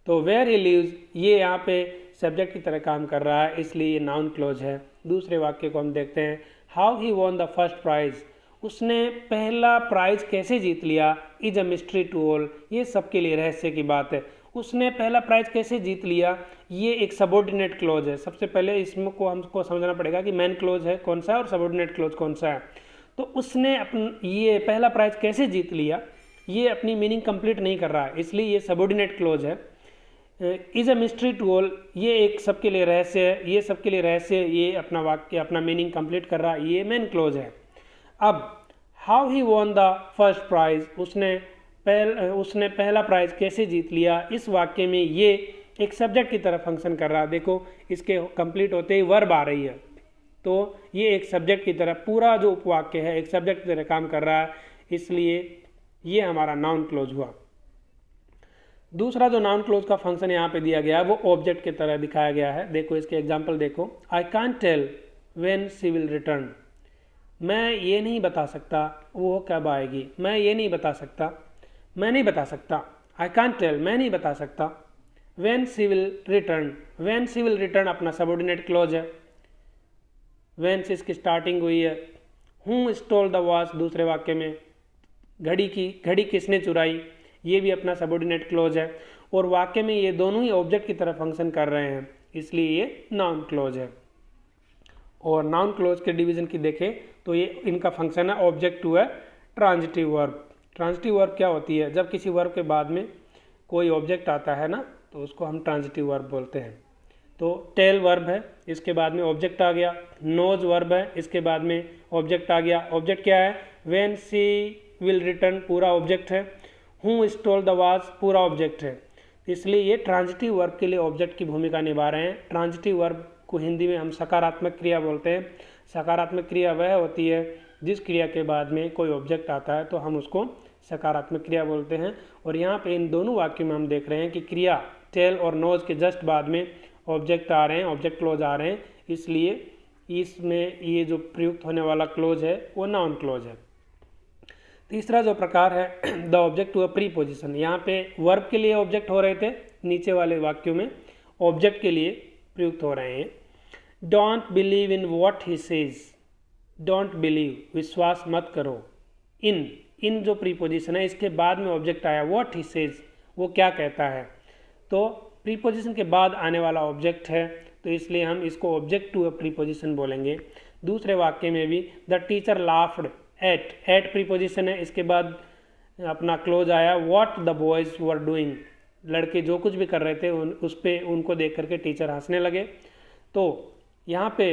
S1: तो वेयर ही लिव्स ये यहाँ पे सब्जेक्ट की तरह काम कर रहा है, इसलिए ये नाउन क्लोज है। दूसरे वाक्य को हम देखते हैं। How he won the first prize, उसने पहला प्राइज कैसे जीत लिया। Is a mystery to all, ये सबके लिए रहस्य की बात है। उसने पहला प्राइज कैसे जीत लिया, ये एक सबऑर्डिनेट क्लोज है। सबसे पहले इसमें को हमको समझना पड़ेगा कि मेन क्लोज है कौन सा है और सबऑर्डिनेट क्लोज कौन सा है। तो उसने ये पहला प्राइज कैसे जीत लिया, ये अपनी मीनिंग कंप्लीट नहीं कर रहा है, इसलिए ये सबऑर्डिनेट क्लोज है। Is a mystery to all, ये एक सबके लिए रहस्य है, ये सबके लिए रहस्य, ये अपना वाक्य अपना मीनिंग कंप्लीट कर रहा है, ये मेन क्लोज है। अब how he won the first prize, उसने पहला प्राइज कैसे जीत लिया, इस वाक्य में ये एक सब्जेक्ट की तरह फंक्शन कर रहा है। देखो इसके कंप्लीट होते ही वर्ब आ रही है, तो ये एक सब्जेक्ट की तरह पूरा जो उपवाक्य है एक सब्जेक्ट की तरह काम कर रहा है, इसलिए ये हमारा नाउन क्लोज हुआ। दूसरा जो नाउन क्लोज का फंक्शन यहाँ पे दिया गया है वो ऑब्जेक्ट की तरह दिखाया गया है। देखो इसके एग्जांपल देखो। I can't tell when she will return, मैं ये नहीं बता सकता वो कब आएगी। मैं ये नहीं बता सकता, मैं नहीं बता सकता। आई कांट टेल, मैं नहीं बता सकता। When she will return, when she will return अपना सबऑर्डिनेट क्लोज है। व्हेन से इसकी स्टार्टिंग हुई है। हु स्टोल द वॉच, दूसरे वाक्य में घड़ी किसने चुराई, ये भी अपना सबऑर्डिनेट क्लोज है। और वाक्य में ये दोनों ही ऑब्जेक्ट की तरह फंक्शन कर रहे हैं, इसलिए ये नाउन क्लोज है। और नाउन क्लोज के डिवीजन की देखें तो ये इनका फंक्शन है ऑब्जेक्ट टू है ट्रांजिटिव वर्ब। ट्रांजिटिव वर्ब क्या होती है, जब किसी वर्ब के बाद में कोई ऑब्जेक्ट आता है ना, तो उसको हम ट्रांजिटिव वर्ब बोलते हैं। तो टेल वर्ब है, इसके बाद में ऑब्जेक्ट आ गया। नोज वर्ब है, इसके बाद में ऑब्जेक्ट आ गया। ऑब्जेक्ट क्या है, व्हेन शी विल रिटर्न पूरा ऑब्जेक्ट है। हु स्टोल द वॉच पूरा ऑब्जेक्ट है, इसलिए ये ट्रांजिटिव वर्ब के लिए ऑब्जेक्ट की भूमिका निभा रहे हैं। ट्रांजिटिव वर्ब को हिंदी में हम सकारात्मक क्रिया बोलते हैं। सकारात्मक क्रिया वह होती है जिस क्रिया के बाद में कोई ऑब्जेक्ट आता है तो हम उसको सकारात्मक क्रिया बोलते हैं। और यहाँ पे इन दोनों वाक्यों में हम देख रहे हैं कि क्रिया टेल और नोज के जस्ट बाद में ऑब्जेक्ट आ रहे हैं, ऑब्जेक्ट क्लोज आ रहे हैं, इसलिए इसमें ये जो प्रयुक्त होने वाला क्लोज है वो नाउन क्लोज है। तीसरा जो प्रकार है the object to a preposition, यहाँ पे वर्ब के लिए ऑब्जेक्ट हो रहे थे, नीचे वाले वाक्यों में ऑब्जेक्ट के लिए प्रयुक्त हो रहे हैं। Don't believe in what he says, don't believe विश्वास मत करो। इन जो प्रीपोजिशन है इसके बाद में ऑब्जेक्ट आया वॉट ही सेज, वो क्या कहता है, तो प्रीपोजिशन के बाद आने वाला ऑब्जेक्ट है, तो इसलिए हम इसको ऑब्जेक्ट टू अ प्रीपोजिशन बोलेंगे। दूसरे वाक्य में भी the teacher laughed eight preposition है, इसके बाद अपना क्लोज आया what the boys were doing, लड़के जो कुछ भी कर रहे थे उस पे उनको देख करके टीचर हंसने लगे। तो यहाँ पे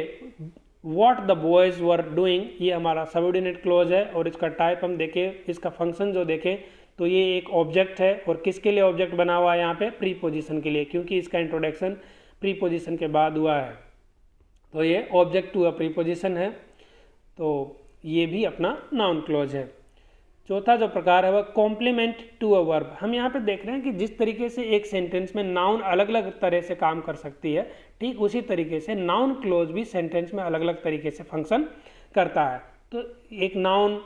S1: what the boys were doing ये हमारा सबऑर्डिनेट क्लोज है। और इसका टाइप हम देखें, इसका फंक्शन जो देखें तो ये एक ऑब्जेक्ट है। और किसके लिए ऑब्जेक्ट बना हुआ है यहाँ पे, प्रीपोजिशन के लिए, क्योंकि इसका इंट्रोडक्शन प्रीपोजिशन के बाद हुआ है, तो ये ऑब्जेक्ट टू अ प्रीपोजिशन है, तो ये भी अपना नाउन क्लोज है। चौथा जो प्रकार है वह कॉम्प्लीमेंट टू अ वर्ब। हम यहाँ पे देख रहे हैं कि जिस तरीके से एक सेंटेंस में नाउन अलग अलग तरह से काम कर सकती है, ठीक उसी तरीके से नाउन क्लोज भी सेंटेंस में अलग अलग तरीके से फंक्शन करता है। तो एक नाउन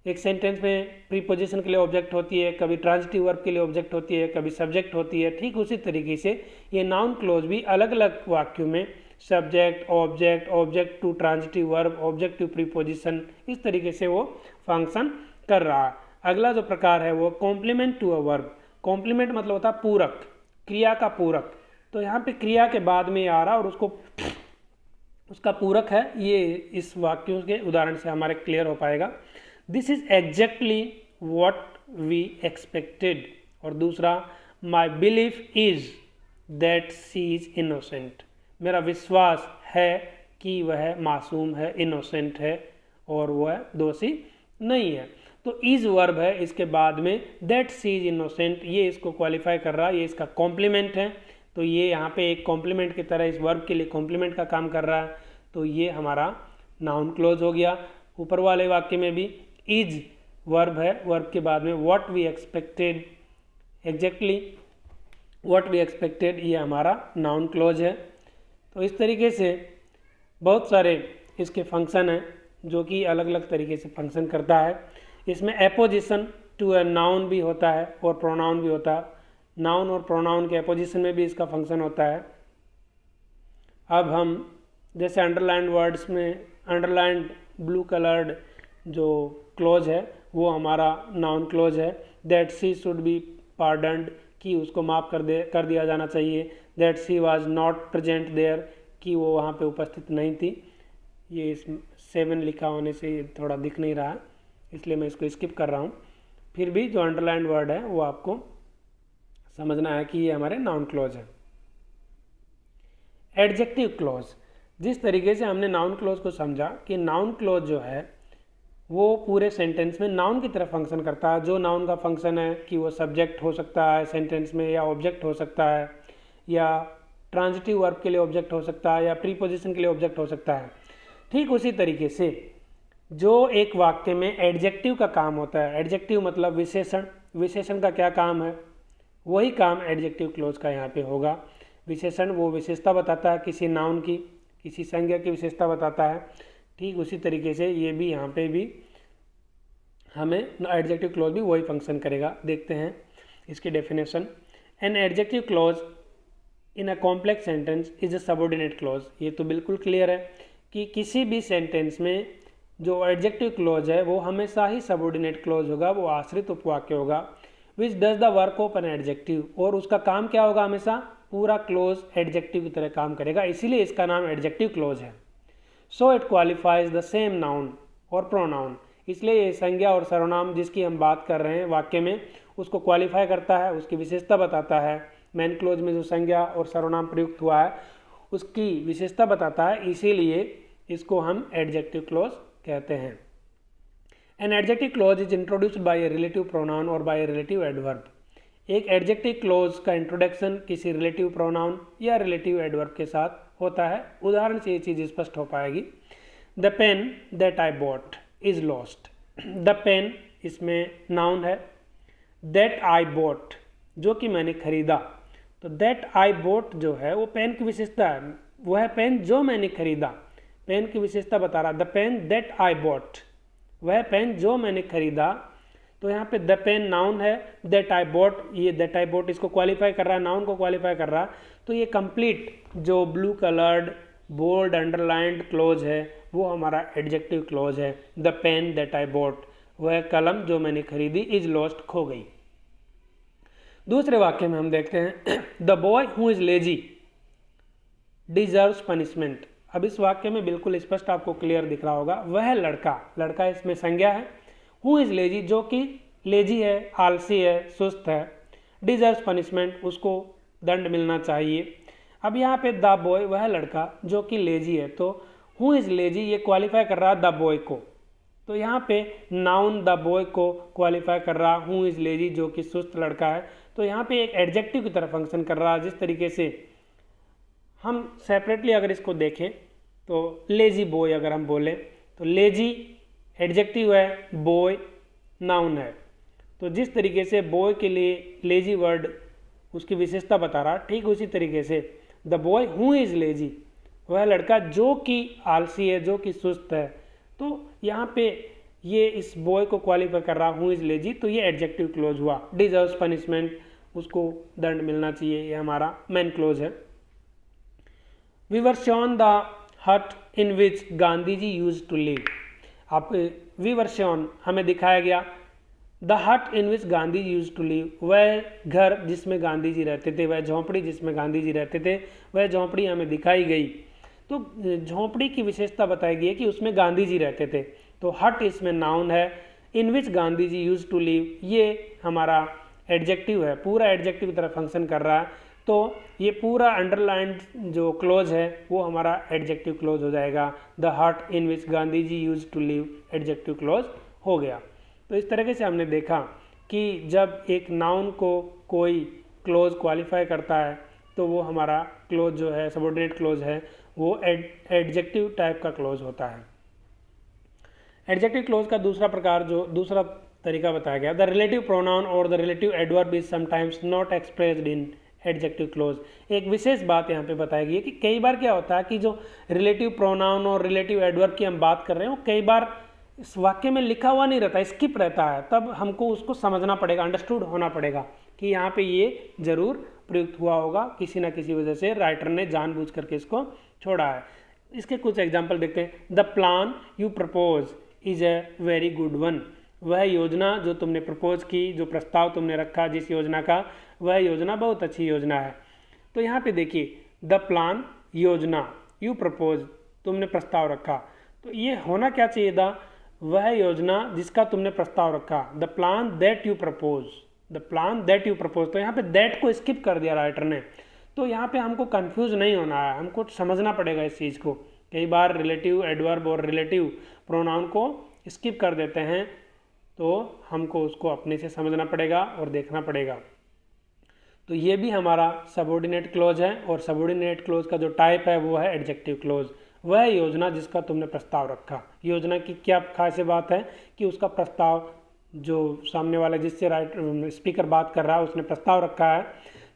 S1: एक सेंटेंस में प्रीपोजिशन के लिए ऑब्जेक्ट होती है, कभी ट्रांजिटिव वर्ब के लिए ऑब्जेक्ट होती है, कभी सब्जेक्ट होती है, ठीक उसी तरीके से ये नाउन क्लोज भी अलग अलग वाक्यों में subject, object, object to transitive verb, object to preposition, इस तरीके से वो फंक्शन कर रहा है। अगला जो प्रकार है वो complement to a verb. Complement मतलब होता है पूरक, क्रिया का पूरक। तो यहाँ पे क्रिया के बाद में आ रहा और उसका पूरक है, ये इस वाक्यों के उदाहरण से हमारे क्लियर हो पाएगा। This is exactly what we expected. और दूसरा my belief is that she is innocent, मेरा विश्वास है कि वह मासूम है, इनोसेंट है और वह दोषी नहीं है। तो इज वर्ब है, इसके बाद में दैट शी इज इनोसेंट, ये इसको क्वालिफाई कर रहा है, ये इसका कॉम्प्लीमेंट है। तो ये यहाँ पे एक कॉम्प्लीमेंट की तरह इस वर्ब के लिए कॉम्प्लीमेंट का काम कर रहा है। तो ये हमारा नाउन क्लोज हो गया। ऊपर वाले वाक्य में भी इज वर्ब है, वर्ब के बाद में what we expected, exactly what we expected, ये हमारा नाउन क्लोज है। तो इस तरीके से बहुत सारे इसके फंक्शन हैं जो कि अलग अलग तरीके से फंक्शन करता है। इसमें एपोजिशन टू अ नाउन भी होता है और प्रोनाउन भी होता है। नाउन और प्रोनाउन के एपोजिशन में भी इसका फंक्शन होता है। अब हम जैसे अंडरलाइंड वर्ड्स में अंडरलाइंड ब्लू कलर्ड जो क्लोज है वो हमारा नाउन क्लोज है। That she should be pardoned, कि उसको माफ़ कर दिया जाना चाहिए। That she was not present there, कि वो वहाँ पे उपस्थित नहीं थी। ये इस 7 लिखा होने से ये थोड़ा दिख नहीं रहा, इसलिए मैं इसको स्किप कर रहा हूँ। फिर भी जो अंडरलाइंड वर्ड है वो आपको समझना है कि ये हमारे नाउन क्लोज है। एडजेक्टिव क्लोज, जिस तरीके से हमने नाउन क्लोज को समझा कि नाउन क्लोज जो है वो पूरे सेंटेंस में नाउन की तरह फंक्शन करता है। जो नाउन का फंक्शन है कि वो सब्जेक्ट हो सकता है सेंटेंस में, या ऑब्जेक्ट हो सकता है, या ट्रांजिटिव वर्ब के लिए ऑब्जेक्ट हो सकता है, या प्रीपोजिशन के लिए ऑब्जेक्ट हो सकता है। ठीक उसी तरीके से जो एक वाक्य में एडजेक्टिव का काम होता है, एडजेक्टिव मतलब विशेषण, विशेषण का क्या काम है, वही काम एडजेक्टिव क्लोज का यहाँ पे होगा। विशेषण वो विशेषता बताता है किसी नाउन की, किसी संज्ञा की विशेषता बताता है। ठीक उसी तरीके से ये भी यहाँ पे भी हमें एडजेक्टिव क्लोज भी वही फंक्शन करेगा। देखते हैं इसकी definition. An adjective close in a complex sentence is a subordinate close. ये तो बिल्कुल क्लियर है कि किसी भी सेंटेंस में जो एडजेक्टिव क्लोज है वो हमेशा ही सबऑर्डिनेट क्लोज होगा, वो आश्रित उपवाक्य होगा। Which does the work of an adjective, और उसका काम क्या होगा, हमेशा पूरा क्लोज एडजेक्टिव की तरह काम करेगा, इसीलिए इसका नाम एडजेक्टिव क्लोज है। So it qualifies the same noun और प्रोनाउन, इसलिए ये संज्ञा और सर्वनाम जिसकी हम बात कर रहे हैं वाक्य में उसको क्वालिफाई करता है, उसकी विशेषता बताता है। मेन क्लोज में जो संज्ञा और सर्वनाम प्रयुक्त हुआ है उसकी विशेषता बताता है, इसीलिए इसको हम एडजेक्टिव क्लोज कहते हैं। An adjective close is introduced by a relative pronoun और बाय ए रिलेटिव एडवर्ब। एक एडजेक्टिव क्लोज का इंट्रोडक्शन किसी रिलेटिव प्रोनाउन या रिलेटिव एडवर्ब के साथ होता है। उदाहरण से ये चीज़ स्पष्ट हो पाएगी। The pen that I bought is lost. The pen इसमें नाउन है, दैट आई बॉट जो कि मैंने खरीदा, तो दैट आई बॉट जो है वो पेन की विशेषता है, वो है पेन जो मैंने खरीदा, पेन की विशेषता बता रहा। The pen that I bought, वह पेन जो मैंने खरीदा। तो यहाँ पे द पेन नाउन है, दैट आई बॉट, ये दैट आई बॉट इसको क्वालिफाई कर रहा है, नाउन को क्वालिफाई कर रहा है। तो ये कंप्लीट जो blue coloured bold underlined clause है वो हमारा एडजेक्टिव क्लोज है। The pen that I bought, वह कलम जो मैंने खरीदी, इज लॉस्ट, खो गई। दूसरे वाक्य में हम देखते हैं the boy who is lazy deserves punishment. अब इस वाक्य में बिल्कुल स्पष्ट आपको क्लियर दिख रहा होगा, वह लड़का, लड़का इसमें संज्ञा है, हु इज लेजी जो कि लेजी है, आलसी है, सुस्त है, डिजर्व्स पनिशमेंट उसको दंड मिलना चाहिए। अब यहाँ पे द बॉय वह लड़का जो कि लेजी है, तो हु इज लेजी ये क्वालिफाई कर रहा है द बॉय को, तो यहाँ पे नाउन द बॉय को क्वालिफाई कर रहा हु इज लेजी जो कि सुस्त लड़का है। तो यहाँ पे एक एडजेक्टिव की तरह फंक्शन कर रहा है। जिस तरीके से हम सेपरेटली अगर इसको देखें तो लेजी बॉय अगर हम बोलें तो लेजी एडजेक्टिव है, बॉय नाउन है। तो जिस तरीके से बॉय के लिए लेजी वर्ड उसकी विशेषता बता रहा, ठीक उसी तरीके से the boy who is lazy वह लड़का जो कि आलसी है, जो कि सुस्त है। तो यहाँ पे ये इस बॉय को क्वालिफाई कर रहा हु इज लेजी, तो ये एडजेक्टिव क्लोज हुआ। डिजर्व्स पनिशमेंट उसको दंड मिलना चाहिए, ये हमारा मेन क्लोज है। We were Shaun the hut in which Gandhi ji used to live. आप वी वर शॉन हमें दिखाया गया the hut in which Gandhi ji used to live, वह घर जिसमें गांधी जी रहते थे, वह झोंपड़ी जिसमें गांधी जी रहते थे, वह झोंपड़ी हमें दिखाई गई। तो झोंपड़ी की विशेषता बताई गई है कि उसमें गांधी जी रहते थे। तो हट इसमें नाउन है, इन which Gandhi ji used to live ये हमारा एडजेक्टिव है, पूरा एडजेक्टिव की तरह फंक्शन कर रहा है। तो ये पूरा अंडरलाइंड जो क्लोज है वो हमारा एडजेक्टिव क्लोज हो जाएगा। The hut in which Gandhi ji used to live adjective clause हो गया। तो इस तरीके से हमने देखा कि जब एक नाउन को कोई क्लोज क्वालिफाई करता है तो वो हमारा क्लोज जो है सबऑर्डिनेट क्लोज है वो एडजेक्टिव टाइप का क्लोज होता है। एडजेक्टिव क्लोज का दूसरा तरीका बताया गया, द रिलेटिव प्रोनाउन और the relative adverb is sometimes not expressed in adjective close. एक विशेष बात यहाँ पे बताई गई है कि कई बार क्या होता है कि जो रिलेटिव प्रोनाउन और रिलेटिव एडवर्ब की हम बात कर रहे हैं वो कई बार इस वाक्य में लिखा हुआ नहीं रहता, स्किप रहता है, तब हमको उसको समझना पड़ेगा, अंडरस्टूड होना पड़ेगा कि यहाँ पे ये जरूर प्रयुक्त हुआ होगा, किसी ना किसी वजह से राइटर ने जानबूझ करके इसको छोड़ा है। इसके कुछ एग्जाम्पल देखते हैं। The plan you propose is a very good one. वह योजना जो तुमने प्रपोज की, जो प्रस्ताव तुमने रखा जिस योजना का, वह योजना बहुत अच्छी योजना है। तो यहाँ पे देखिए द प्लान योजना, यू प्रपोज तुमने प्रस्ताव रखा, तो ये होना क्या चाहिए था, वह योजना जिसका तुमने प्रस्ताव रखा, the plan that you propose, the plan that you propose. तो यहाँ पे दैट को स्किप कर दिया राइटर ने। तो यहाँ पे हमको कंफ्यूज नहीं होना है, हमको समझना पड़ेगा इस चीज़ को। कई बार रिलेटिव एडवर्ब और रिलेटिव प्रोनाउन को स्किप कर देते हैं, तो हमको उसको अपने से समझना पड़ेगा और देखना पड़ेगा। तो ये भी हमारा सबऑर्डिनेट क्लोज है, और सबऑर्डिनेट क्लोज का जो टाइप है वो है एडजेक्टिव क्लोज। वह योजना जिसका तुमने प्रस्ताव रखा, योजना की क्या खास बात है कि उसका प्रस्ताव जो सामने वाला जिससे स्पीकर बात कर रहा है उसने प्रस्ताव रखा है,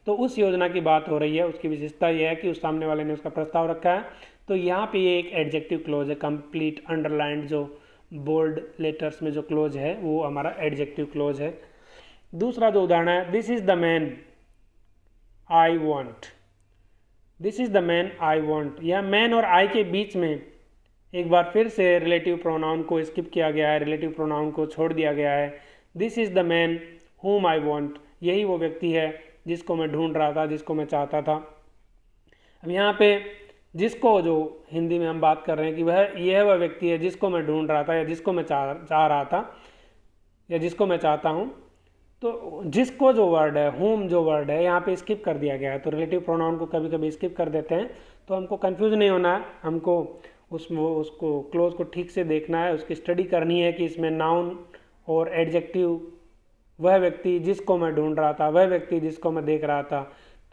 S1: तो उस योजना की बात हो रही है। उसकी विशेषता यह है कि उस सामने वाले ने उसका प्रस्ताव रखा है। तो यहाँ पे ये एक एडजेक्टिव क्लोज है, कंप्लीट अंडरलाइंड जो बोल्ड लेटर्स में जो क्लोज है वो हमारा एडजेक्टिव क्लोज है। दूसरा जो उदाहरण है, this is the man I want, this is the man I want. यह मैन और आई के बीच में एक बार फिर से रिलेटिव प्रोनाउन को स्किप किया गया है, रिलेटिव प्रोनाउन को छोड़ दिया गया है। This is the man whom I want, यही वो व्यक्ति है जिसको मैं ढूंढ रहा था, जिसको मैं चाहता था। अब यहाँ पे जिसको जो हिंदी में हम बात कर रहे हैं कि वह व्यक्ति है जिसको मैं ढूंढ रहा था, या जिसको मैं चाह रहा था, या जिसको मैं चाहता हूँ। तो जिसको जो वर्ड है, whom जो वर्ड है यहाँ पे स्किप कर दिया गया है। तो रिलेटिव प्रोनाउन को कभी कभी स्किप कर देते हैं, तो हमको कंफ्यूज नहीं होना है, हमको उसको क्लोज को ठीक से देखना है, उसकी स्टडी करनी है कि इसमें नाउन और एडजेक्टिव, वह व्यक्ति जिसको मैं ढूंढ रहा था, वह व्यक्ति जिसको मैं देख रहा था।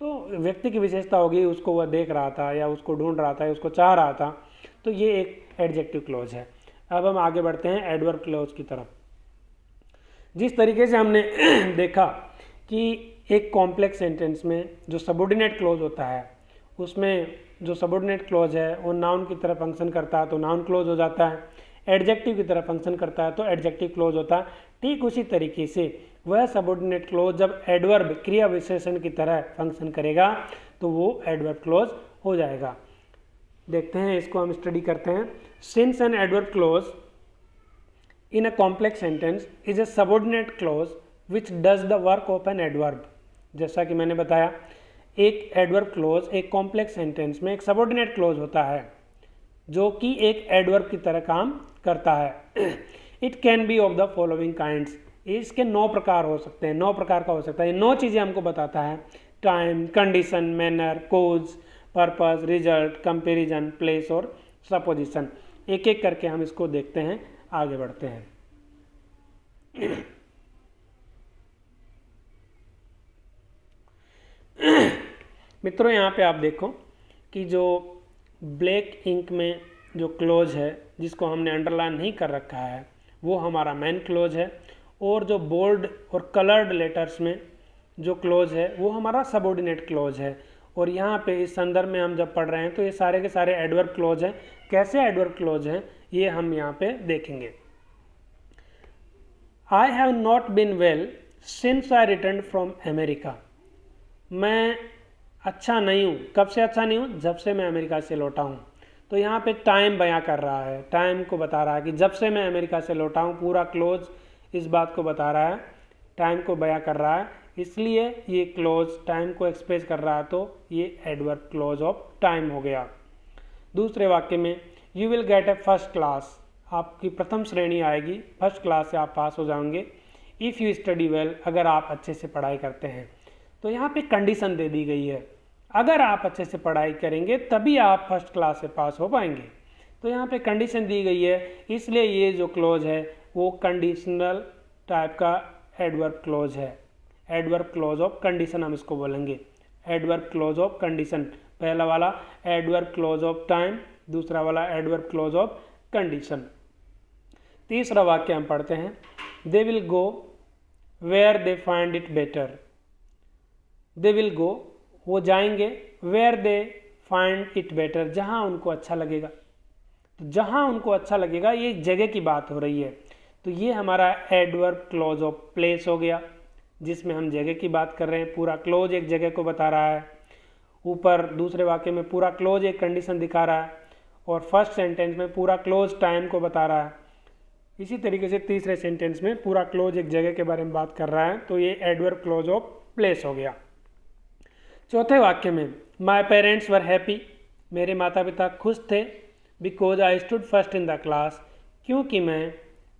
S1: तो व्यक्ति की विशेषता होगी उसको वह देख रहा था, या उसको ढूंढ रहा था, या उसको चाह रहा था। तो ये एक एडजेक्टिव क्लोज है। अब हम आगे बढ़ते हैं एडवर्ब क्लोज की तरफ। जिस तरीके से हमने देखा कि एक कॉम्प्लेक्स सेंटेंस में जो सबऑर्डिनेट क्लोज होता है, उसमें जो सबऑर्डिनेट क्लोज है वो नाउन की तरह फंक्शन करता है तो नाउन क्लोज हो जाता है, एडजेक्टिव की तरह फंक्शन करता है तो एडजेक्टिव क्लोज होता है। ठीक उसी तरीके से वह सबऑर्डिनेट क्लोज जब एडवर्ब क्रिया विशेषण की तरह फंक्शन करेगा तो वो एडवर्ब क्लोज हो जाएगा। देखते हैं, इसको हम स्टडी करते हैं। Since an adverb close in a complex sentence is a subordinate clause which does the work of an adverb। जैसा कि मैंने बताया, एक एडवर्ब क्लोज एक कॉम्प्लेक्स सेंटेंस में एक सबऑर्डिनेट क्लोज होता है जो कि एक एडवर्ब की तरह काम करता है। It can be of the following kinds, इसके 9 प्रकार हो सकते हैं, 9 प्रकार का हो सकता है। ये 9 चीज़ें हमको बताता है, टाइम, कंडीशन, मैनर, कोज, पर्पस, रिजल्ट, कंपेरिजन, प्लेस और सपोजिशन। एक एक करके हम इसको देखते हैं, आगे बढ़ते हैं। मित्रों, यहाँ पे आप देखो कि जो ब्लैक इंक में जो क्लोज है जिसको हमने अंडरलाइन नहीं कर रखा है वो हमारा मेन क्लोज है, और जो बोल्ड और कलर्ड लेटर्स में जो क्लोज है वो हमारा सबऑर्डिनेट क्लोज है। और यहाँ पे इस संदर्भ में हम जब पढ़ रहे हैं तो ये सारे के सारे एडवर्ब क्लोज हैं। कैसे एडवर्ब क्लोज हैं ये हम यहाँ पे देखेंगे। I have not been well since I return from America. मैं अच्छा नहीं हूँ, कब से अच्छा नहीं हूँ, जब से मैं अमेरिका से लौटा हूँ। तो यहाँ पे टाइम बयां कर रहा है, टाइम को बता रहा है कि जब से मैं अमेरिका से लौटा हूँ, पूरा क्लोज इस बात को बता रहा है, टाइम को बयां कर रहा है, इसलिए ये क्लोज टाइम को एक्सप्रेस कर रहा है, तो ये एडवर्ब क्लोज ऑफ टाइम हो गया। दूसरे वाक्य में you will get A first class, आपकी प्रथम श्रेणी आएगी, फर्स्ट क्लास से आप पास हो जाओगे। इफ़ यू स्टडी वेल, अगर आप अच्छे से पढ़ाई करते हैं। तो यहाँ पे कंडीशन दे दी गई है, अगर आप अच्छे से पढ़ाई करेंगे तभी आप फर्स्ट क्लास से पास हो पाएंगे। तो यहाँ पे कंडीशन दी गई है, इसलिए ये जो क्लोज है वो कंडीशनल टाइप का एडवर्ब क्लॉज है। एडवर्ब क्लॉज ऑफ कंडीशन हम इसको बोलेंगे। एडवर्ब क्लॉज ऑफ कंडीशन, पहला वाला एडवर्ब क्लॉज ऑफ टाइम, दूसरा वाला एडवर्ब क्लॉज ऑफ कंडीशन। तीसरा वाक्य हम पढ़ते हैं, they will go where they find it better. They will go, वो जाएंगे, where they find it better, जहाँ उनको अच्छा लगेगा। तो जहाँ उनको अच्छा लगेगा, ये जगह की बात हो रही है। तो ये हमारा एडवर्ब क्लॉज ऑफ प्लेस हो गया, जिसमें हम जगह की बात कर रहे हैं। पूरा क्लोज एक जगह को बता रहा है, ऊपर दूसरे वाक्य में पूरा क्लोज एक कंडीशन दिखा रहा है, और फर्स्ट सेंटेंस में पूरा क्लोज टाइम को बता रहा है। इसी तरीके से तीसरे सेंटेंस में पूरा क्लोज एक जगह के बारे में बात कर रहा है। तो ये एडवर्ब क्लॉज ऑफ प्लेस हो गया। चौथे वाक्य में, माई पेरेंट्स वर हैप्पी, मेरे माता पिता खुश थे, because I stood first in the class, क्योंकि मैं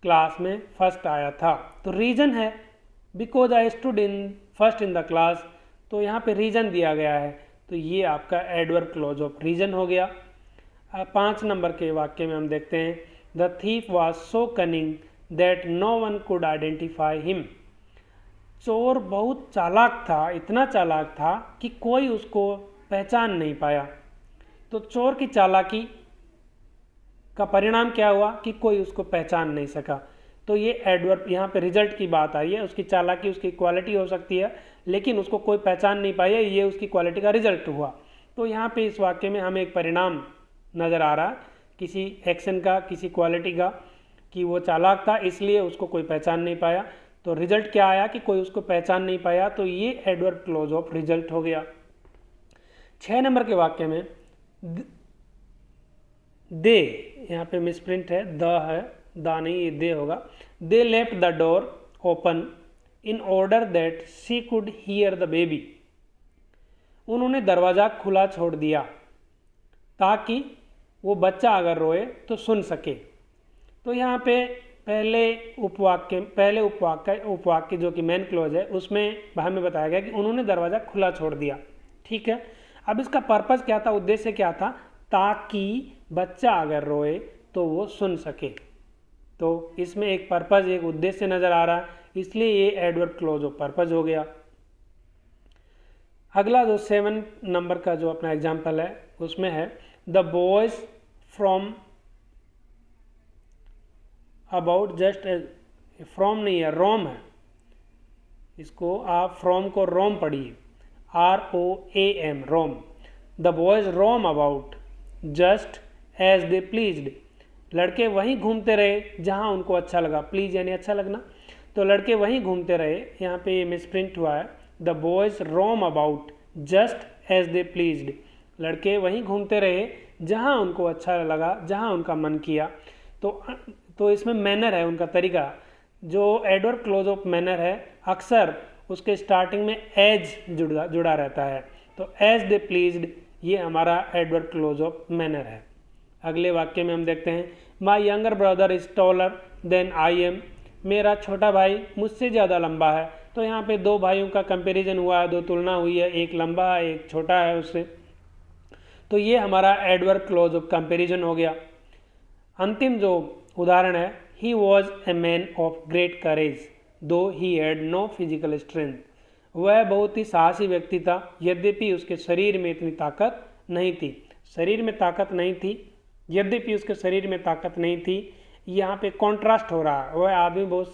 S1: क्लास में फर्स्ट आया था। तो रीज़न है because I stood first in the class, तो यहाँ पे रीज़न दिया गया है। तो ये आपका एडवर्ब क्लॉज ऑफ रीज़न हो गया। 5 नंबर के वाक्य में हम देखते हैं, the thief was so cunning that no one could identify him. चोर बहुत चालाक था, इतना चालाक था कि कोई उसको पहचान नहीं पाया। तो चोर की चालाकी का परिणाम क्या हुआ कि कोई उसको पहचान नहीं सका। तो ये एडवर्ब, यहाँ पे रिजल्ट की बात आई है। उसकी चालाकी उसकी क्वालिटी हो सकती है, लेकिन उसको कोई पहचान नहीं पाया, ये उसकी क्वालिटी का रिजल्ट हुआ। तो यहाँ पे इस वाक्य में हमें एक परिणाम नज़र आ रहा है किसी एक्शन का, किसी क्वालिटी का, कि वो चालाक था इसलिए उसको कोई पहचान नहीं पाया। तो रिजल्ट क्या आया कि कोई उसको पहचान नहीं पाया। तो ये एडवर्ब क्लॉज ऑफ रिजल्ट हो गया। 6 नंबर के वाक्य में दे, यहाँ पे मिसप्रिंट है, द है, दा नहीं, ये दे होगा। They left the door open in order that she could hear the baby. उन्होंने दरवाज़ा खुला छोड़ दिया ताकि वो बच्चा अगर रोए तो सुन सके। तो यहाँ पे पहले उपवाक्य जो कि मेन क्लॉज है, उसमें हमें बताया गया कि उन्होंने दरवाज़ा खुला छोड़ दिया। ठीक है, अब इसका पर्पज़ क्या था, उद्देश्य क्या था, ताकि बच्चा अगर रोए तो वो सुन सके। तो इसमें एक पर्पज़, एक उद्देश्य नज़र आ रहा है, इसलिए ये एडवर्ब क्लॉज ऑफ पर्पज़ हो गया। अगला जो 7 नंबर का जो अपना एग्जाम्पल है, उसमें है the boys from about just, from नहीं है, रोम है। इसको आप फ्रॉम को रोम पढ़िए, ROAM, roam. The boys roam about just as they pleased. लड़के वहीं घूमते रहे जहां उनको अच्छा लगा। प्लीज यानी अच्छा लगना, तो लड़के वहीं घूमते रहे। यहाँ पे ये मिसप्रिंट हुआ है, the boys roam about just as they pleased. लड़के वहीं घूमते रहे जहां उनको अच्छा लगा, जहां उनका मन किया। तो इसमें मैनर है, उनका तरीका। जो एडवर्ब क्लॉज ऑफ मैनर है, अक्सर उसके स्टार्टिंग में एज जुड़ा रहता है। तो एज दे प्लीज्ड, ये हमारा एडवर्ब क्लॉज ऑफ मैनर है। अगले वाक्य में हम देखते हैं, my younger brother is taller than I am. मेरा छोटा भाई मुझसे ज़्यादा लंबा है। तो यहाँ पे 2 भाइयों का कंपैरिजन हुआ है, 2 तुलना हुई है, एक लंबा है, एक छोटा है उससे। तो ये हमारा एडवर्ब क्लॉज ऑफ कंपैरिजन हो गया। अंतिम जो उदाहरण है, he was a man of great courage though he had no physical strength. वह बहुत ही साहसी व्यक्ति था, यद्यपि उसके शरीर में इतनी ताकत नहीं थी। शरीर में ताकत नहीं थी, यद्यपि उसके शरीर में ताकत नहीं थी। यहाँ पे कॉन्ट्रास्ट हो रहा है, वह आदमी बहुत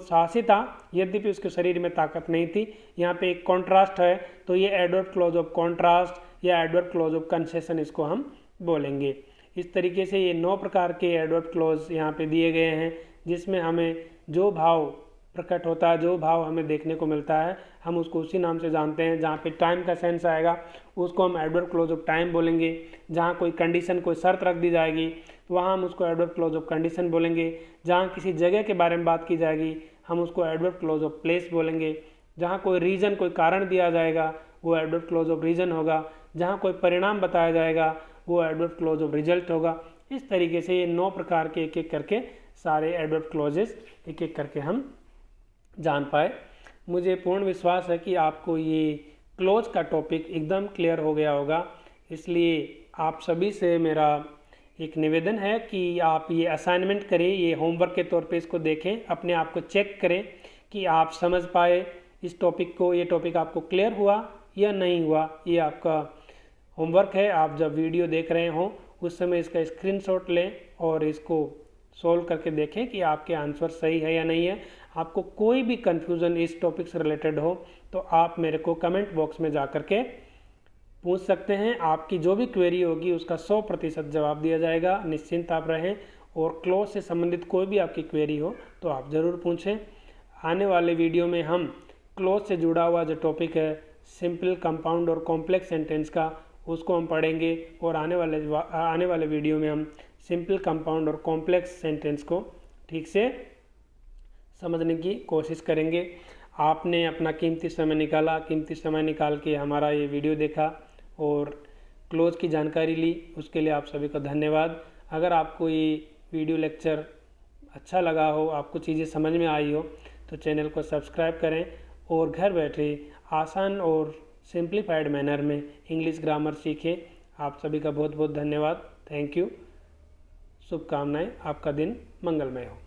S1: साहसी था, यद्यपि उसके शरीर में ताकत नहीं थी। यहाँ पे एक कॉन्ट्रास्ट है, तो ये एडवर्ब क्लॉज ऑफ कॉन्ट्रास्ट या एडवर्ब क्लॉज ऑफ कंसेशन इसको हम बोलेंगे। इस तरीके से ये 9 प्रकार के एडवर्ब क्लॉज यहाँ पे दिए गए हैं, जिसमें हमें जो भाव प्रकट होता है, जो भाव हमें देखने को मिलता है, हम उसको उसी नाम से जानते हैं। जहाँ पे टाइम का सेंस आएगा उसको हम एडवर्ब क्लॉज ऑफ टाइम बोलेंगे। जहाँ कोई कंडीशन, कोई शर्त रख दी जाएगी तो वहाँ हम उसको एडवर्ब क्लॉज ऑफ कंडीशन बोलेंगे। जहाँ किसी जगह के बारे में बात की जाएगी हम उसको एडवर्ब क्लॉज ऑफ प्लेस बोलेंगे। जहाँ कोई रीज़न, कोई कारण दिया जाएगा वो एडवर्ब क्लॉज ऑफ रीज़न होगा। जहाँ कोई परिणाम बताया जाएगा वो एडवर्ब क्लॉज ऑफ रिजल्ट होगा। इस तरीके से ये 9 प्रकार के एक एक करके सारे एडवर्ब क्लॉजेस एक एक करके हम जान पाए। मुझे पूर्ण विश्वास है कि आपको ये क्लॉज का टॉपिक एकदम क्लियर हो गया होगा। इसलिए आप सभी से मेरा एक निवेदन है कि आप ये असाइनमेंट करें, ये होमवर्क के तौर पे इसको देखें, अपने आप को चेक करें कि आप समझ पाए इस टॉपिक को, ये टॉपिक आपको क्लियर हुआ या नहीं हुआ। ये आपका होमवर्क है। आप जब वीडियो देख रहे हों उस समय इसका स्क्रीनशॉट लें और इसको सॉल्व करके देखें कि आपके आंसर सही है या नहीं है। आपको कोई भी कन्फ्यूज़न इस टॉपिक से रिलेटेड हो तो आप मेरे को कमेंट बॉक्स में जा कर के पूछ सकते हैं। आपकी जो भी क्वेरी होगी उसका 100% जवाब दिया जाएगा, निश्चिंत आप रहें। और क्लोज से संबंधित कोई भी आपकी क्वेरी हो तो आप ज़रूर पूछें। आने वाले वीडियो में हम क्लोज से जुड़ा हुआ जो टॉपिक है सिंपल, कंपाउंड और कॉम्प्लेक्स सेंटेंस का, उसको हम पढ़ेंगे। और आने वाले वीडियो में हम सिंपल, कंपाउंड और कॉम्प्लेक्स सेंटेंस को ठीक से समझने की कोशिश करेंगे। आपने अपना कीमती समय निकाल के हमारा ये वीडियो देखा और क्लोज की जानकारी ली, उसके लिए आप सभी का धन्यवाद। अगर आपको ये वीडियो लेक्चर अच्छा लगा हो, आपको चीज़ें समझ में आई हो, तो चैनल को सब्सक्राइब करें और घर बैठे आसान और सिंप्लीफाइड मैनर में इंग्लिश ग्रामर सीखें। आप सभी का बहुत बहुत धन्यवाद। Thank you. शुभकामनाएं। आपका दिन मंगलमय हो।